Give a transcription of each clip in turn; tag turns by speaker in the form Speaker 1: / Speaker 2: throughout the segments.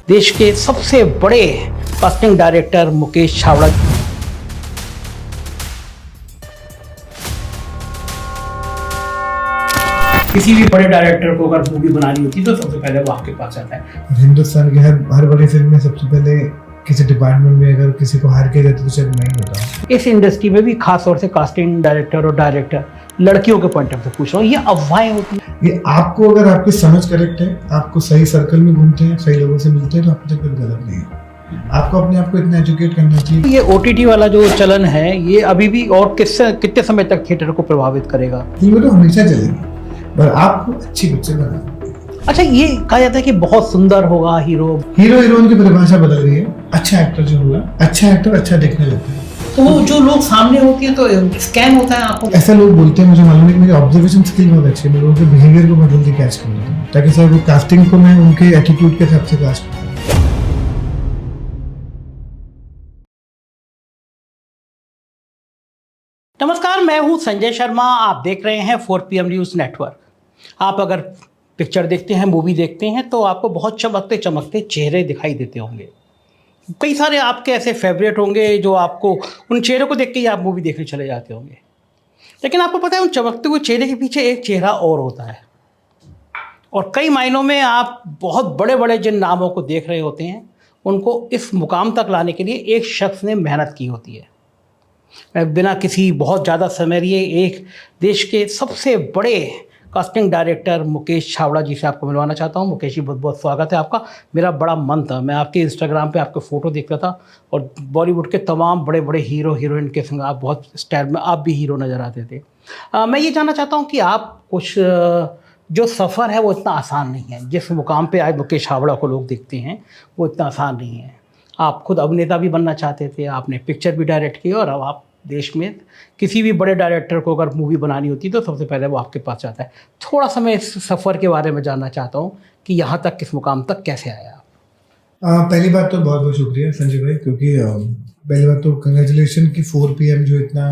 Speaker 1: देश के सबसे बड़े कास्टिंग डायरेक्टर मुकेश छाबड़ा। किसी भी बड़े डायरेक्टर को अगर मूवी बनानी होती है तो सबसे पहले वो आपके पास आता है।
Speaker 2: हिंदुस्तान की हर बड़ी फिल्म में सबसे पहले किसी डिपार्टमेंट में अगर किसी को हायर किया जाता तो शायद मैं ही होता।
Speaker 1: इस इंडस्ट्री में भी खास तौर से कास्टिंग डायरेक्टर और डायरेक्टर लड़कियों के पॉइंट ऑफ से पूछ रहा हूँ, ये अफवाहें होती है।
Speaker 2: ये आपको अगर आपकी समझ करेक्ट है, आपको सही सर्कल में घूमते हैं, सही लोगों से मिलते हैं तो आपको कुछ गलत नहीं है। आपको अपने आप को इतना एजुकेट करना चाहिए।
Speaker 1: ये OTT वाला जो चलन है ये अभी भी और कितने समय तक थिएटर को प्रभावित करेगा?
Speaker 2: फिल्में तो हमेशा चलेगी, पर आपको अच्छी पिक्चर बनानी।
Speaker 1: अच्छा, ये कहा जाता है कि बहुत सुंदर होगा हीरो
Speaker 2: हीरोइन की परिभाषा बदल रही है। अच्छा एक्टर जो होगा, अच्छा एक्टर अच्छा देखने लगता है।
Speaker 1: तो वो जो लोग सामने होती है तो स्कैन होता है आंखों।
Speaker 2: ऐसा लोग बोलते हैं, मुझे मालूम है कि मेरी ऑब्जर्वेशन स्किल बहुत अच्छी है। मैं लोगों के बिहेवियर को बहुत जल्दी कैच कर लेता हूँ ताकि सर वो कास्टिंग को मैं उनके एटीट्यूड के हिसाब से कास्ट करूँ।
Speaker 1: नमस्कार, मैं हूं संजय शर्मा। आप देख रहे हैं 4PM न्यूज़ नेटवर्क। आप अगर पिक्चर देखते हैं, मूवी देखते हैं तो आपको बहुत चमकते चमकते चेहरे दिखाई देते होंगे। कई सारे आपके ऐसे फेवरेट होंगे जो आपको उन चेहरों को देख के ही आप मूवी देखने चले जाते होंगे। लेकिन आपको पता है उन चमकते हुए चेहरे के पीछे एक चेहरा और होता है, और कई मायनों में आप बहुत बड़े बड़े जिन नामों को देख रहे होते हैं उनको इस मुकाम तक लाने के लिए एक शख्स ने मेहनत की होती है। मैं बिना किसी बहुत ज़्यादा समय लिए एक देश के सबसे बड़े कास्टिंग डायरेक्टर मुकेश छाबड़ा जी से आपको मिलवाना चाहता हूं। मुकेश जी, बहुत बहुत स्वागत है आपका। मेरा बड़ा मन था, मैं आपके इंस्टाग्राम पे आपके फ़ोटो देखता था और बॉलीवुड के तमाम बड़े बड़े हीरो हीरोइन के संग आप बहुत स्टाइल में आप भी हीरो नज़र आते थे। मैं ये जानना चाहता हूँ कि आप कुछ जो सफ़र है वो इतना आसान नहीं है। जिस मुकाम पर आज मुकेश छाबड़ा को लोग देखते हैं वो इतना आसान नहीं है। आप खुद अभिनेता भी बनना चाहते थे, आपने पिक्चर भी डायरेक्ट की, और अब आप देश में किसी भी बड़े डायरेक्टर को अगर मूवी बनानी होती तो सबसे पहले वो आपके पास आता है। थोड़ा सा मैं इस सफ़र के बारे में जानना चाहता हूँ कि यहाँ तक किस मुकाम तक कैसे आया आप?
Speaker 2: पहली बात तो बहुत बहुत शुक्रिया संजय भाई, क्योंकि पहली बात तो कंग्रेचुलेशन कि 4PM जो इतना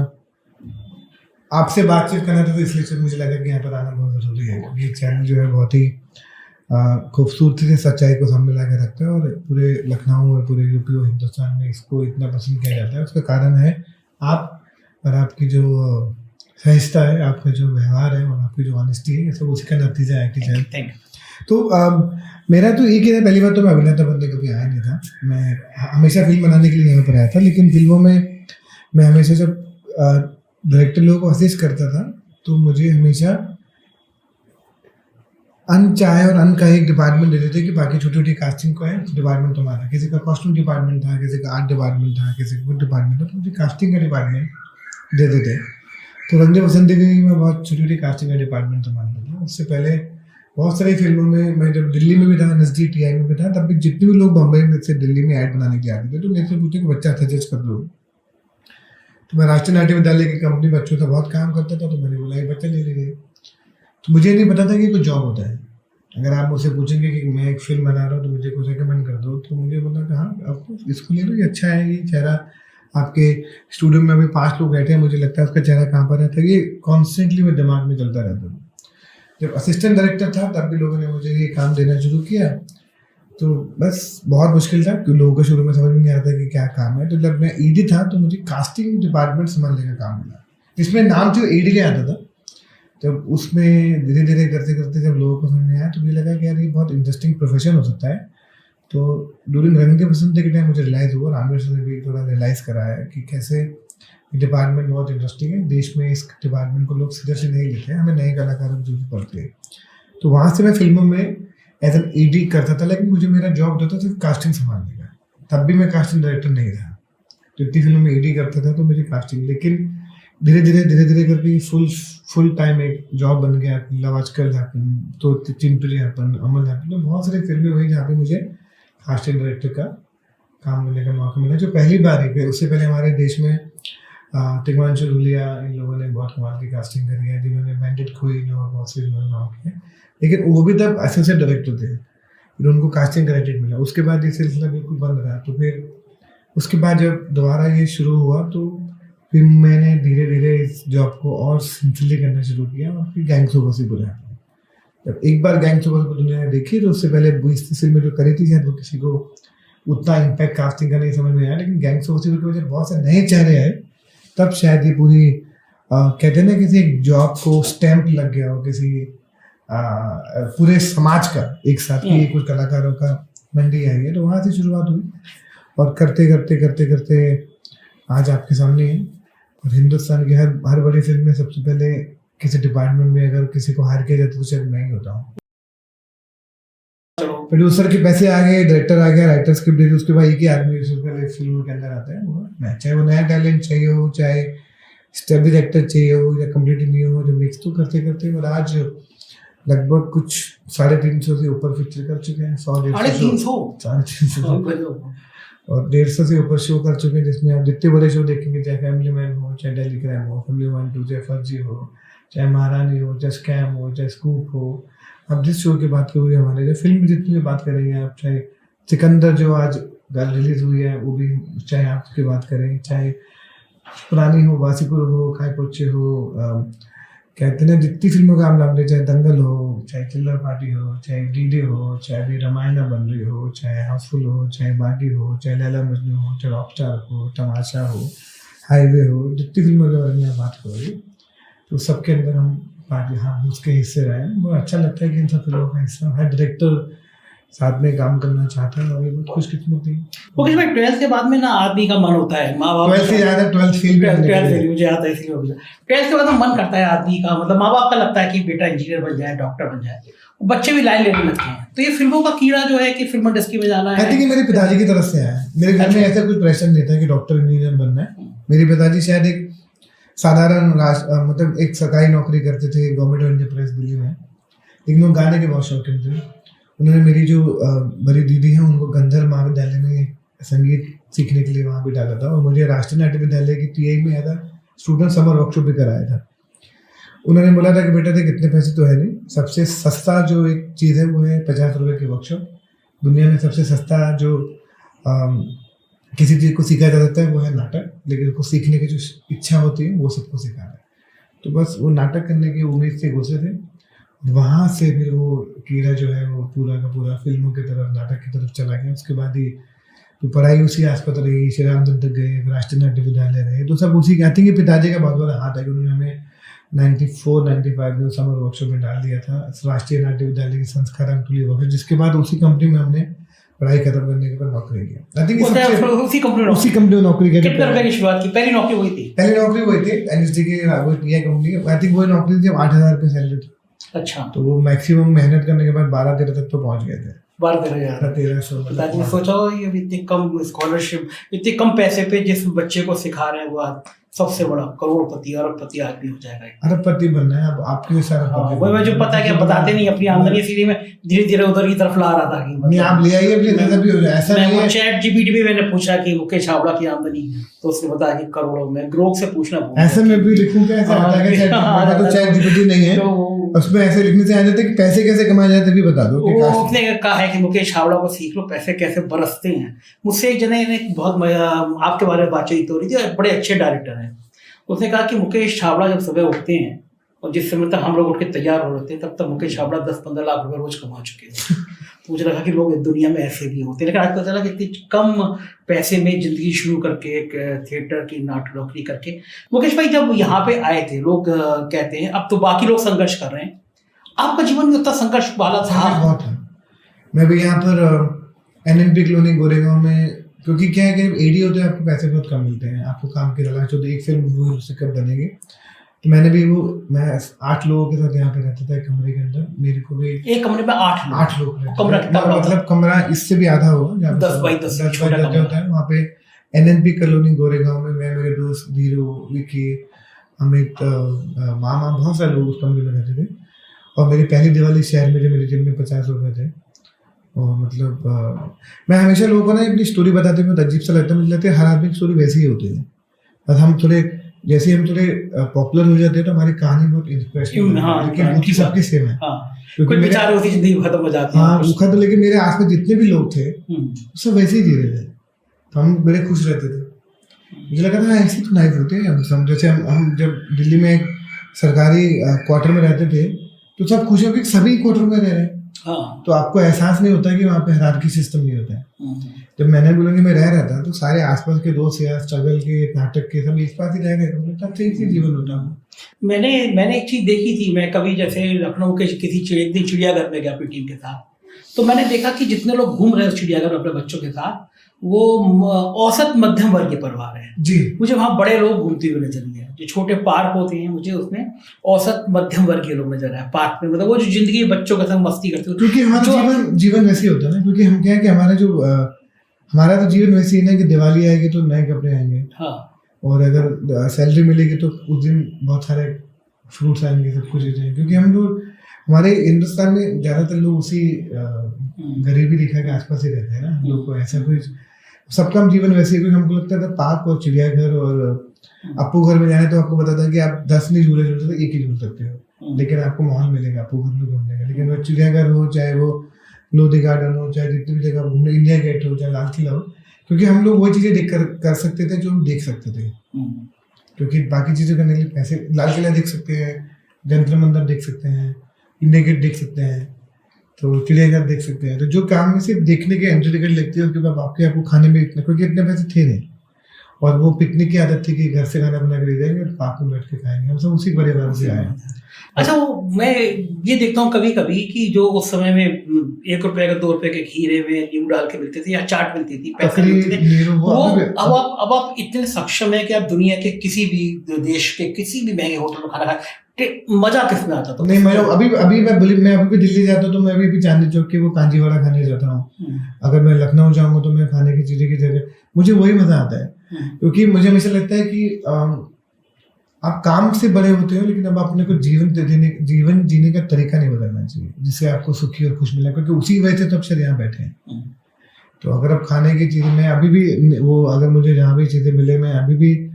Speaker 2: आपसे बातचीत करना था, तो इसलिए से मुझे लगा कि यहाँ पर आना बहुत ज़रूरी है। ये चैनल जो है बहुत ही खूबसूरती से सच्चाई को सामने ला के रखता है, और पूरे लखनऊ और पूरे यूपी और हिंदुस्तान में इसको इतना पसंद किया जाता है। उसका कारण है आप और आपकी जो सहजता है, आपका जो व्यवहार है और आपकी जो ऑनेस्टी है, ये सब उसी का नतीजा है कि शायद। तो मेरा तो एक ही था, पहली बार तो मैं अभिनेता बनने कभी आया नहीं था। मैं हमेशा फिल्म बनाने के लिए यहाँ पर आया था, लेकिन फिल्मों में मैं हमेशा जब डायरेक्टर लोगों को असिस्ट करता था तो मुझे हमेशा अनचाहे और अनकहे एक डिपार्टमेंट दे देते कि बाकी छोटी छोटी कास्टिंग को है डिपार्टमेंट तुम्हारा। किसी का कॉस्ट्यूम डिपार्टमेंट था, किसी का आर्ट डिपार्टमेंट था, किसी का कुछ डिपार्टमेंट था, तो मुझे कास्टिंग का डिपार्टमेंट दे देते। तो रंगे बसंती की मैं बहुत छोटी छोटी कास्टिंग का डिपार्टमेंट संभालता था। उससे पहले बहुत सारी फिल्मों में मैं जब दिल्ली में भी था, नजदीक TI में भी था, तब भी जितने भी लोग बम्बई में से दिल्ली में ऐड बनाने के आते थे तो मेरे से पूछते कि बच्चा सजेस्ट कर दो। तो मैं राष्ट्रीय नाट्य विद्यालय की कंपनी बच्चों से बहुत काम करता था, तो मैंने बोला ये बच्चा ले लीजिए। तो मुझे नहीं पता था कि कोई जॉब होता है। अगर आप मुझसे पूछेंगे कि मैं एक फिल्म बना रहा हूँ तो मुझे कुछ रिकमेंड कर दो, तो मुझे बोला कि हाँ आपको इसको ले लो, ये अच्छा है। ये चेहरा आपके स्टूडियो में अभी 5 लोग बैठे हैं, मुझे लगता है उसका चेहरा कहाँ पर रहता है, ये कॉन्स्टेंटली मेरे दिमाग में चलता रहता है। जब असिस्टेंट डायरेक्टर था तब भी लोगों ने मुझे ये काम देना शुरू किया, तो बस बहुत मुश्किल था क्योंकि लोगों को शुरू में समझ में नहीं आता कि क्या काम है। तो जब मैं ED था तो मुझे कास्टिंग डिपार्टमेंट संभालने का काम मिला, जिसमें नाम जो ED के आता था। जब उसमें धीरे धीरे करते करते जब लोगों को समझ में आया तो मुझे लगा कि यार ये बहुत इंटरेस्टिंग प्रोफेशन हो सकता है। तो ड्यूरिंग रंगे बसंती के टाइम मुझे रियलाइज़ हुआ, और आमिर सर ने भी थोड़ा रियलाइज़ कराया कि कैसे डिपार्टमेंट बहुत इंटरेस्टिंग है। देश में इस डिपार्टमेंट को लोग सीरियसली नहीं लेते हैं, हमें नए कलाकारों की जरूरत पड़ती है। तो वहाँ से मैं फिल्मों में एज एन ED करता था, लेकिन मुझे मेरा जॉब होता था सिर्फ कास्टिंग संभालने का। तब भी मैं कास्टिंग डायरेक्टर नहीं था। तो इतनी फिल्मों में ED करता था तो मुझे कास्टिंग, लेकिन धीरे धीरे करके फुल टाइम एक जॉब बन गया। लव आजकल हैपन, तो चिंटू हैपन, अमल हैपन, तो बहुत सारी फिल्में हुई जहाँ पे मुझे कास्टिंग डायरेक्टर का काम करने का मौका मिला, जो पहली बार ही। उससे पहले हमारे देश में तिग्मांशु धूलिया, इन लोगों ने बहुत कमाल की कास्टिंग करी है, जिन्होंने मैंडेट खोई और बहुत से नाम किए, लेकिन वो भी तब एसोसिएट डायरेक्टर थे। फिर उनको कास्टिंग क्रेडिट मिला। उसके बाद ये सिलसिला बिल्कुल बंद रहा। तो फिर उसके बाद जब दोबारा ये शुरू हुआ तो फिर मैंने धीरे धीरे इस जॉब को और सिंसियरली करना शुरू किया, और फिर गैंग्स ऑफ वासेपुर है। जब एक बार गैंग्स ऑफ वासेपुर दुनिया ने देखी तो उससे पहले 20-30 फिल्में जो करी थी शायद वो किसी को उतना इम्पैक्ट कास्टिंग का नहीं समझ में आया, लेकिन गैंग्स ऑफ वासेपुर की वजह से बहुत से नए चेहरे आए, तब शायद ये पूरी कहते हैं ना किसी एक जॉब को स्टैंप लग गया हो किसी पूरे समाज का एक साथ कि ये कुछ कलाकारों का मंडी आई है, तो वहाँ से शुरुआत हुई और करते करते करते करते आज आपके सामने है। और हिंदुस्तान की हर बड़ी फिल्म में सबसे पहले किसी डिपार्टमेंट में अगर किसी को हायर किया जाता तो शायद मैं ही होता हूँ। प्रोड्यूसर के पैसे आ गए, डायरेक्टर आ गया, राइटर स्क्रिप्ट दे दी, उसके बाद एक ही आदमी फिल्म के अंदर आता है वो मैं, चाहे वो नया टैलेंट चाहिए हो, चाहे स्टेबल एक्टर चाहिए हो या कम्प्लीटली न्यू हो, जो मिक्स तो करते करते। और आज लगभग कुछ 350 से ऊपर पिक्चर कर चुके हैं, 100-150 और 150 से ऊपर शो कर चुके हैं, जिसमें आप जितने बड़े शो देखेंगे, चाहे फैमिली मैन हो, चाहे दिल्ली क्राइम हो, फैमिली 1-2, चाहे फर्जी हो, चाहे महारानी हो, चाहे स्कैम हो, चाहे स्कूप हो, आप जिस शो की बात करोगे हमारे, जो फिल्म की जितनी भी बात करेंगे आप, चाहे सिकंदर जो आज रिलीज हुई है वो भी, चाहे आप उसकी बात करें, चाहे पुरानी हो, वासीपुर हो, खाए पोचे हो, कहते हैं जितनी फिल्मों का आप नाम ले, चाहे दंगल हो, चाहे चिल्लर पार्टी हो, चाहे डीडे हो, चाहे अभी रामायणा बन रही हो, चाहे हाउसफुल हो, चाहे बागी हो, चाहे लैला मजनू हो, चाहे रॉकस्टार हो, तमाशा हो, हाईवे हो, जितनी फिल्मों के बारे में आप बात करोगे तो सबके अंदर हम पार्टी हाँ उसके हिस्से रहे हैं। बहुत अच्छा लगता है कि इन सब फिल्मों का हिस्सा हर डायरेक्टर साथ में काम करना चाहता है और ये बहुत खुशकिस्मत थी।
Speaker 1: मुकेश भाई 12th के बाद में ना आदमी का मन होता है, माँ बाप
Speaker 2: 12th से ज़्यादा 12th फेल भी
Speaker 1: 12th मुझे आता है इसलिए हो गया। 12th के बाद में मन करता है आदमी का, मतलब माँ बाप का लगता है कि बेटा इंजीनियर बन जाए, डॉक्टर बन जाए, बच्चे भी लाइन लेने लगते हैं। तो ये फिल्मों का कीड़ा जो है कि फिल्म इंडस्ट्री में जाना है,
Speaker 2: आई थिंक मेरे पिताजी की तरफ से आया है। मेरे घर में ऐसा कुछ प्रेशर नहीं था कि डॉक्टर इंजीनियर बनना है। मेरे पिताजी शायद एक साधारण मतलब एक सरकारी नौकरी करते थे government of India press Delhi में, लेकिन वो गाने के बहुत शौकीन थे। उन्होंने मेरी जो बड़ी दीदी है उनको गंधर्व महाविद्यालय में संगीत सीखने के लिए वहाँ भी डाला था और मुझे राष्ट्रीय नाट्य विद्यालय की टीआई में आया था, स्टूडेंट समर वर्कशॉप भी कराया था। उन्होंने बोला था कि बेटा देख इतने पैसे तो है नहीं, सबसे सस्ता जो एक चीज़ है वो है 50 रुपये की वर्कशॉप। दुनिया में सबसे सस्ता जो किसी चीज़ को सीखा जा सकता है वो है नाटक, लेकिन उसको सीखने की जो इच्छा होती है वो सबको सिखाना है। तो बस वो नाटक करने की उम्मीद से घुसे थे, वहाँ से फिर वो कीड़ा जो है वो पूरा का पूरा फिल्मों की तरफ, नाटक की तरफ चला गया। उसके बाद ही तो पढ़ाई उसी आसपास रही, श्री रामचंद्र तक गए, राष्ट्रीय नाट्य विद्यालय रहे, तो सब उसी के। आई थिंक पिताजी का बहुत बड़ा हाथ है कि उन्होंने हमें 94-95 में समर वर्कशॉप में डाल दिया था राष्ट्रीय नाट्य विद्यालय की संस्कार अंकुली वर्कशॉप, जिसके बाद उसी कंपनी में हमने पढ़ाई खत्म करने के बाद नौकरी किया। आई थिंक उसी कंपनी में नौकरी की।
Speaker 1: कितने रुपए की शुरुआत की? पहली नौकरी वही थी?
Speaker 2: पहली नौकरी वही थी एनएसडी की कंपनी। आई थिंक वही नौकरी थी, 8,000 रुपये सैलरी थी।
Speaker 1: अच्छा,
Speaker 2: तो वो मैक्सिमम मेहनत करने के बाद 12-13 तक तो पहुंच गए थे।
Speaker 1: 12-13 सोचो ये इतनी कम स्कॉलरशिप, इतने कम पैसे पे जिस बच्चे को सिखा रहे हैं वो सबसे बड़ा करोड़पति अरबपति आदमी हो जाएगा।
Speaker 2: अरबपति बनना है अब आपके सारा।
Speaker 1: वही जो पता है कि बताते नहीं, अपनी आमदनी सीधी में धीरे धीरे उधर की तरफ ला रहा था कि
Speaker 2: नहीं आप ले आइए अपने नजर भी हो जाए। ऐसा नहीं है,
Speaker 1: चैट जीपीटी में मैंने पूछा कि मुकेश छाबड़ा की आमदनी, तो उसने बताया कि करोड़ों में। ग्रोक से पूछना
Speaker 2: ऐसे में भी लिखूं क्या? ऐसा आता है कि चैट जीपीटी नहीं है, उसमें ऐसे लिखने से आ जाता है कि पैसे कैसे कमाए जाते भी बता दो।
Speaker 1: उसने कहा है कि मुकेश छाबड़ा को सीख लो, पैसे कैसे बरसते हैं। मुझसे एक जने ने बहुत आपके बारे में बातचीत हो रही थी, बड़े अच्छे डायरेक्टर हैं। उसने कहा कि मुकेश छाबड़ा जब सुबह उठते हैं और जिस समय तक हम लोग उठ के तैयार हो रहे थे तब तक मुकेश छाबड़ा 10-15 लाख रुपए रोज कमा चुके थे। तो मुझे लगा कि लोग दुनिया में ऐसे भी होते हैं, लेकिन आज पता चला कि इतनी कम पैसे में जिंदगी शुरू करके एक थिएटर की नाटक नौकरी करके। मुकेश भाई जब यहाँ पे आए थे, लोग कहते हैं अब तो बाकी लोग संघर्ष कर रहे हैं, आपका जीवन में उतना संघर्ष वाला था?
Speaker 2: बहुत है। मैं भी यहाँ पर एनएनपी कॉलोनी गोरेगांव में, क्योंकि क्या है कि एडी होते हैं आपको पैसे बहुत कम मिलते हैं, आपको काम की तलाश होती है, एक फिल्म वो उससे कब बनेगी। तो मैंने भी मैं 8 लोगों के साथ यहाँ पे रहता था एक कमरे के अंदर। मेरे को भी एक कमरे में 8 लोग मतलब कमरा इससे भी आधा होगा,
Speaker 1: 10 बाई 10
Speaker 2: होता है। वहाँ पे एनएनपी कॉलोनी गोरेगांव में मैं, मेरे दोस्त धीरू, विकी, अमित, मामा, बहुत सारे लोग उस कमरे में रहते थे। और मेरी पहली दिवाली शहर में जो मेरे जेब में 50 रुपये थे। और मतलब मैं हमेशा लोगों को ना अपनी स्टोरी बताते हुए अजीब सा लगता है, मुझे लगता है हर आदमी की स्टोरी वैसी ही होती है। बस हम थोड़े जैसे हम थोड़े पॉपुलर हो जाते हैं तो हमारी कहानी बहुत इंस्पिरेशनल है, लेकिन उनकी सबकी सेम है।
Speaker 1: क्योंकि बेचारे होती जिंदगी खत्म हो जाती है।
Speaker 2: हाँ वो खत्म, लेकिन मेरे आसपास जितने भी लोग थे सब वैसे ही जी रहे थे, तो हम बड़े खुश रहते थे। मुझे लगा था ऐसी तो लाइफ होती है। हम जैसे हम जब दिल्ली में सरकारी क्वार्टर में रहते थे तो सब खुश हो कि सभी कोर्टरूम में रह रहे हैं।
Speaker 1: हाँ।
Speaker 2: तो आपको एहसास नहीं होता कि वहाँ पे हायरार्की सिस्टम नहीं होता है। जब मैंने कॉलोनी में रह रहा था तो सारे आसपास के दोस्त या स्ट्रगल के नाटक के सब इस पास ही रह गए, तो मुझे तब से इसी जीवन होता है।
Speaker 1: मैंने एक चीज देखी थी, मैं कभी जैसे लखनऊ के किसी एक दिन चिड़ियाघर में गया अपनी टीम के साथ, तो मैंने देखा कि जितने लोग घूम रहे हैं चिड़ियाघर अपने बच्चों के साथ, वो औसत मध्यम वर्गीय परिवार है
Speaker 2: जी।
Speaker 1: मुझे वहाँ बड़े लोग घूमते हुए नजर नहीं आए। जो छोटे पार्क होते हैं मुझे उसमें औसत मध्यम वर्गीय लोग नजर आए पार्क में, मतलब वो जो जिंदगी बच्चों के संग मस्ती करते हो।
Speaker 2: क्योंकि हमारा जीवन वैसे ही होता है ना, क्योंकि हम क्या है कि हमारा तो जीवन वैसे ही ना कि दिवाली आएगी तो नए कपड़े आएंगे।
Speaker 1: हाँ।
Speaker 2: और अगर सैलरी मिलेगी तो उस दिन बहुत सारे फ्रूट्स आएंगे, सब कुछ चीजें, क्योंकि हम लोग हमारे हिंदुस्तान में ज्यादातर लोग उसी गरीबी रेखा के आसपास ही रहते हैं ना। हम लोग को ऐसा कुछ सबका जीवन वैसे ही, क्योंकि हमको लगता था पार्क और चिड़ियाघर और अपू घर में जाने तो आपको पता था कि आप 10 नहीं झूले झूलते तो एक ही झूल सकते हो, लेकिन आपको माहौल मिलेगा अपू घर में घूमने का। लेकिन वो चिड़ियाघर हो, चाहे वो लोधी गार्डन हो, चाहे जितनी भी जगह घूमने, इंडिया गेट हो, चाहे लाल किला हो, क्योंकि हम लोग वो चीजें देख कर सकते थे जो हम देख सकते थे। क्योंकि बाकी चीजें करने के लिए पैसे, लाल किला देख सकते हैं, जंतर मंदिर देख सकते हैं, इंडिया गेट देख सकते हैं, तो चिड़ियाघर देख सकते हैं। तो जो काम में सिर्फ देखने के एंट्री टिकट लगती है, उसके बाद आपको खाने में इतना, क्योंकि इतने पैसे थे नहीं, और वो पिकनिक की आदत थी कि घर से खाना बना के ले जाएंगे और पार्क में बैठ के खाएंगे। हम सब उसी परिवार से आए हैं।
Speaker 1: अच्छा, वो मैं ये देखता हूँ कभी कभी कि जो उस समय में 1 रुपए का 2 रुपए के खीरे में नींबू डाल के मिलते थे या चाट मिलती थी, पैसे मिलते थे, वो अब आप इतने सक्षम है कि आप दुनिया के किसी भी देश के किसी भी महंगे होटल में खाना खाए, मजा किसमें आता था?
Speaker 2: नहीं, मैं अभी भी दिल्ली जाता हूँ तो मैं भी चांदनी चौक के वो कांजीवाड़ा खाने जाता हूँ। अगर मैं लखनऊ जाऊंगा तो मैं खाने की चीजें की जगह मुझे वही मजा आता है, क्योंकि मुझे हमेशा लगता है कि आप काम से बड़े होते हो, लेकिन अब अपने को जीवन जीने का तरीका नहीं बदलना चाहिए जिससे आपको सुखी और खुश मिले, क्योंकि उसी वजह से तो अब शायद यहाँ बैठे हैं। तो अगर आप खाने की चीजें, मैं अभी भी वो, अगर मुझे जहाँ भी चीजें मिले, मैं अभी भी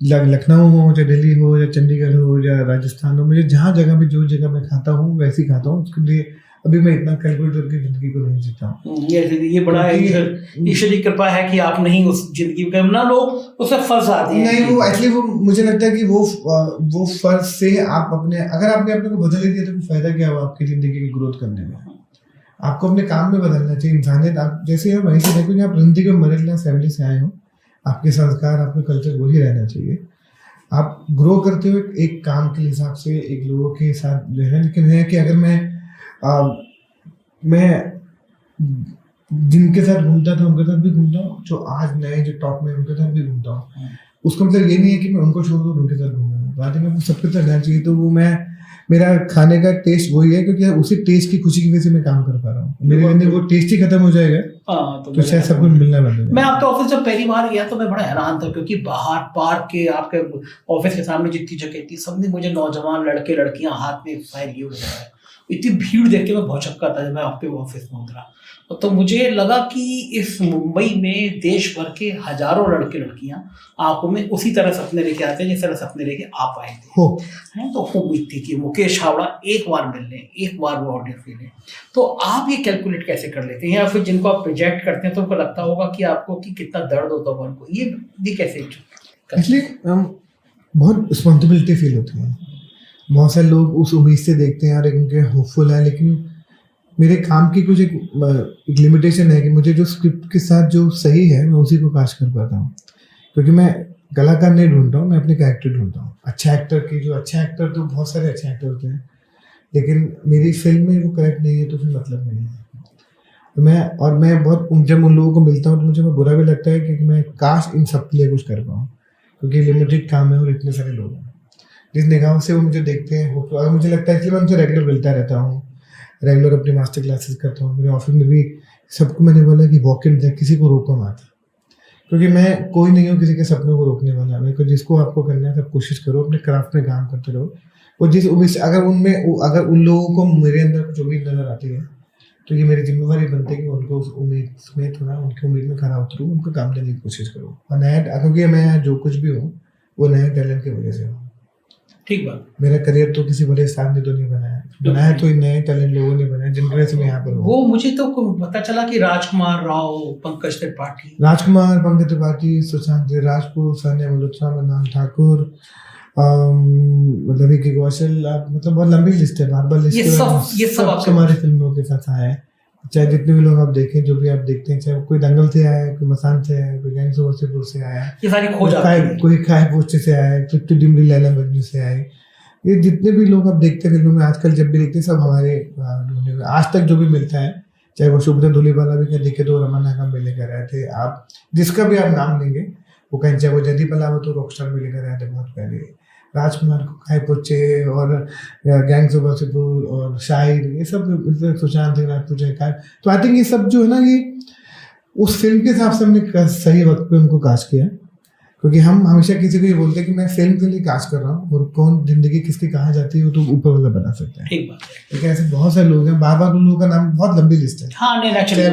Speaker 2: लखनऊ हो, चाहे दिल्ली हो, या चंडीगढ़ हो, या राजस्थान हो, मुझे जहाँ जगह भी जो जगह मैं खाता हूँ वैसे ही खाता हूँ। उसके लिए अभी मैं इतना कैलकुलेट करके जिंदगी को नहीं जीता हूँ। ये
Speaker 1: बड़ा ईश्वरी कृपा है कि आप नहीं उस जिंदगी में, ना लोग उससे फर्ज आते हैं।
Speaker 2: नहीं, वो एक्चुअली वो मुझे लगता है कि वो फर्ज से आप अगर आपने अपने को बदल दिया तो फायदा क्या हुआ आपकी जिंदगी की ग्रोथ करने में? आपको अपने काम में बदलना चाहिए। इंसानियत आप जैसे वहीं से देखो कि आप जिंदगी में मिडिल क्लास फैमिली से आए हो, आपके संस्कार, आपका कल्चर वही रहना चाहिए। आप ग्रो करते हुए एक काम के हिसाब से एक लोगों के साथ रहना, लेकिन है कि अगर मैं जिनके साथ घूमता था उनके साथ भी घूमता हूँ, जो आज नए जो टॉप में उनके साथ भी घूमता हूँ, उसका मतलब ये नहीं है कि मैं उनको छोड़ दूँ उनके साथ घूमूंगा। बात है कि सबके साथ रहना चाहिए। तो वो मेरा खाने का टेस्ट वही है, क्योंकि उसी टेस्ट की खुशी की वजह से मैं काम कर पा रहा हूँ। मेरे अंदर वो टेस्ट ही खत्म हो जाएगा तो शायद सब कुछ मिलना बंद हो जाएगा।
Speaker 1: मैं आपके ऑफिस जब पहली बार गया तो मैं बड़ा हैरान था, क्योंकि बाहर पार्क के आपके ऑफिस के सामने जितनी जगह थी, सबने मुझे नौजवान लड़के लड़कियां हाथ में फायर किए हुए है। इतनी भीड़ देख के मैं बहुत चक्का था जब मैं आपके ऑफिस में उतरा। तो मुझे लगा कि इस मुंबई में देश भर के हजारों लड़के लड़कियां आंखों में उसी तरह सपने लेके आते हैं जिस तरह सपने लेके आप आए थे। तो उम्मीद थी कि मुकेश हावड़ा एक बार मिल लें, एक बार वो ऑडियंस ले लें। तो आप ये कैलकुलेट कैसे कर लेते हैं, या फिर जिनको आप प्रोजेक्ट करते हैं तो उनको लगता होगा कि आपको कि कितना दर्द होता होगा उनको, ये कैसे?
Speaker 2: एक्चुअली बहुत रिस्पॉन्सिबिलिटी फील होती है। बहुत सारे लोग उस उम्मीद से देखते हैं और उनके होपफुल है, लेकिन मेरे काम की कुछ एक लिमिटेशन है कि मुझे जो स्क्रिप्ट के साथ जो सही है मैं उसी को कास्ट कर पाता हूँ, क्योंकि मैं कलाकार नहीं ढूंढता हूँ, मैं अपने कैरेक्टर ढूंढता हूँ। अच्छा एक्टर तो बहुत सारे अच्छे एक्टर होते हैं, लेकिन मेरी फिल्म में वो करेक्ट नहीं है तो फिर मतलब नहीं है। तो मैं बहुत जब उन लोगों को मिलता हूँ तो मुझे बुरा भी लगता है कि मैं काश इन सब के लिए कुछ कर पाऊँ, क्योंकि लिमिटेड काम है और इतने सारे लोग हैं जिस निगाहों से वो मुझे देखते हैं। वो अगर मुझे लगता है, इसलिए मैं उनसे रेगुलर मिलता रहता हूँ, रेगुलर अपनी मास्टर क्लासेस करता हूँ। मेरे ऑफिस में भी सबको मैंने बोला कि वॉक इन दे, किसी को रोको मत, क्योंकि मैं कोई नहीं हूँ किसी के सपनों को रोकने वाला। मेरे को जिसको आपको करना है सब कोशिश करो, अपने क्राफ्ट में काम करते रहो। और जिस उम्मीद से अगर उन लोगों को मेरे अंदर कुछ उम्मीद नजर आती है तो ये मेरी जिम्मेवारी बनती है कि उनको उस उम्मीद में थोड़ा उनकी उम्मीद में खरा उतरूँ, उनको काम देने की कोशिश करूँ। और क्योंकि मैं जो कुछ भी हूँ वो नए टैलेंट की वजह से हूँ।
Speaker 1: ठीक बात।
Speaker 2: मेरा करियर तो किसी बड़े स्टार ने तो नहीं बनाया तो इन नए टैलेंट लोगों ने बनाया जिनकी वजह से मैं यहाँ पर हूँ।
Speaker 1: वो मुझे तो पता चला कि राजकुमार राव, पंकज त्रिपाठी,
Speaker 2: सुशांत राजपूत, सानिया मल्होत्रा, मृणाल ठाकुर, मतलब विकी कौशल, आप मतलब बहुत लंबी लिस्ट है, बार लिस्ट
Speaker 1: ये सब आपके
Speaker 2: हमारे फिल्मों के साथ आया है। चाहे जितने भी लोग आप देखें, जो भी आप देखते हैं, चाहे कोई दंगल से आया है, कोई मसान से आया है, कोई गैंग्स ऑफ वासेपुर से आया है,
Speaker 1: ये सारी खोज आपकी है।
Speaker 2: कोई खाए पोस्टे से आया है, किट्टू डिमरी लैला मजनू से आए। ये जितने भी लोग आप देखते हैं फिल्मों में आजकल, जब भी देखते हैं, सब हमारे ढूंढे हुए। आज तक जो भी मिलता है, चाहे वो शुभ्र धूलीवाला भी क्या दिखे तो रमन नागम भी लेकर आए थे, आप जिसका भी आप नाम लेंगे वो कहें, चाहे वो जयदीप अलावत तो रॉकस्टार भी लेकर आए थे बहुत पहले, राजकुमार को खाए पोचे और गैंग्स ऑफ वासेपुर और शाहिद, ये सब सुशांत सिंह राजपूत जयकार। तो आई थिंक ये सब जो है ना, ये उस फिल्म के हिसाब से हमने सही वक्त पे उनको कास्ट किया, क्योंकि हम हमेशा किसी को ये बोलते हैं कि मैं फिल्म के लिए कास्ट कर रहा हूँ, और कौन जिंदगी किसकी कहाँ जाती है वो तो ऊपर वाला बता सकता है।
Speaker 1: ठीक बात है।
Speaker 2: लेकिन ऐसे बहुत सारे लोग हैं, बार बार उन लोगों का नाम, बहुत लंबी लिस्ट है।
Speaker 1: हाँ, नहीं एक्चुअली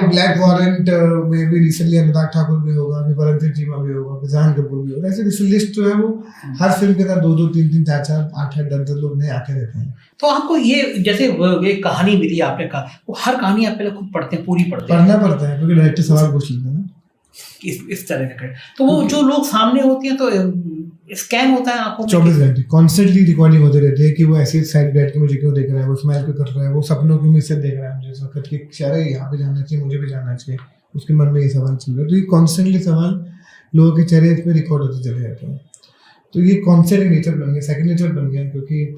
Speaker 2: ब्लैक वारंट में भी रिसेंटली अनुराग ठाकुर भी होगा, अभी परमजीत चीमा भी होगा, अभी जहान कपूर भी होगा। ऐसे लिस्ट जो है वो हर फिल्म के साथ 2-2, 3-3, 4-4, 8-8, 10-10 लोग नए आते रहते हैं।
Speaker 1: तो आपको ये जैसे ये कहानी मिली, आपने कहा वो हर कहानी आप पहले खुद पढ़ते हैं, पूरी पढ़ते हैं?
Speaker 2: पढ़ना पड़ता है, क्योंकि डायरेक्टर सवाल पूछ लेते हैं ना
Speaker 1: इस तरह का। तो वो जो लोग सामने होते हैं तो स्कैन होता है आंखों में
Speaker 2: 24 घंटे कॉन्स्टेंटली रिकॉर्डिंग होते रहते हैं कि वो ऐसे साइड बैठ के मुझे क्यों देख रहा है, वो स्माइल क्यों कर रहा है, वो सपनों क्यों मुझसे देख रहा है मुझे इस वक्त कि अरे यहाँ पे जाना चाहिए, मुझे भी जाना चाहिए, उसके मन में ये सवाल चल रहा है। तो ये कॉन्स्टेंटली सवाल लोगों के चेहरे पे रिकॉर्ड होते चले जाते हैं। तो ये कॉन्सेप्ट नेचर बन गया, सेकंड नेचर बन गया। क्योंकि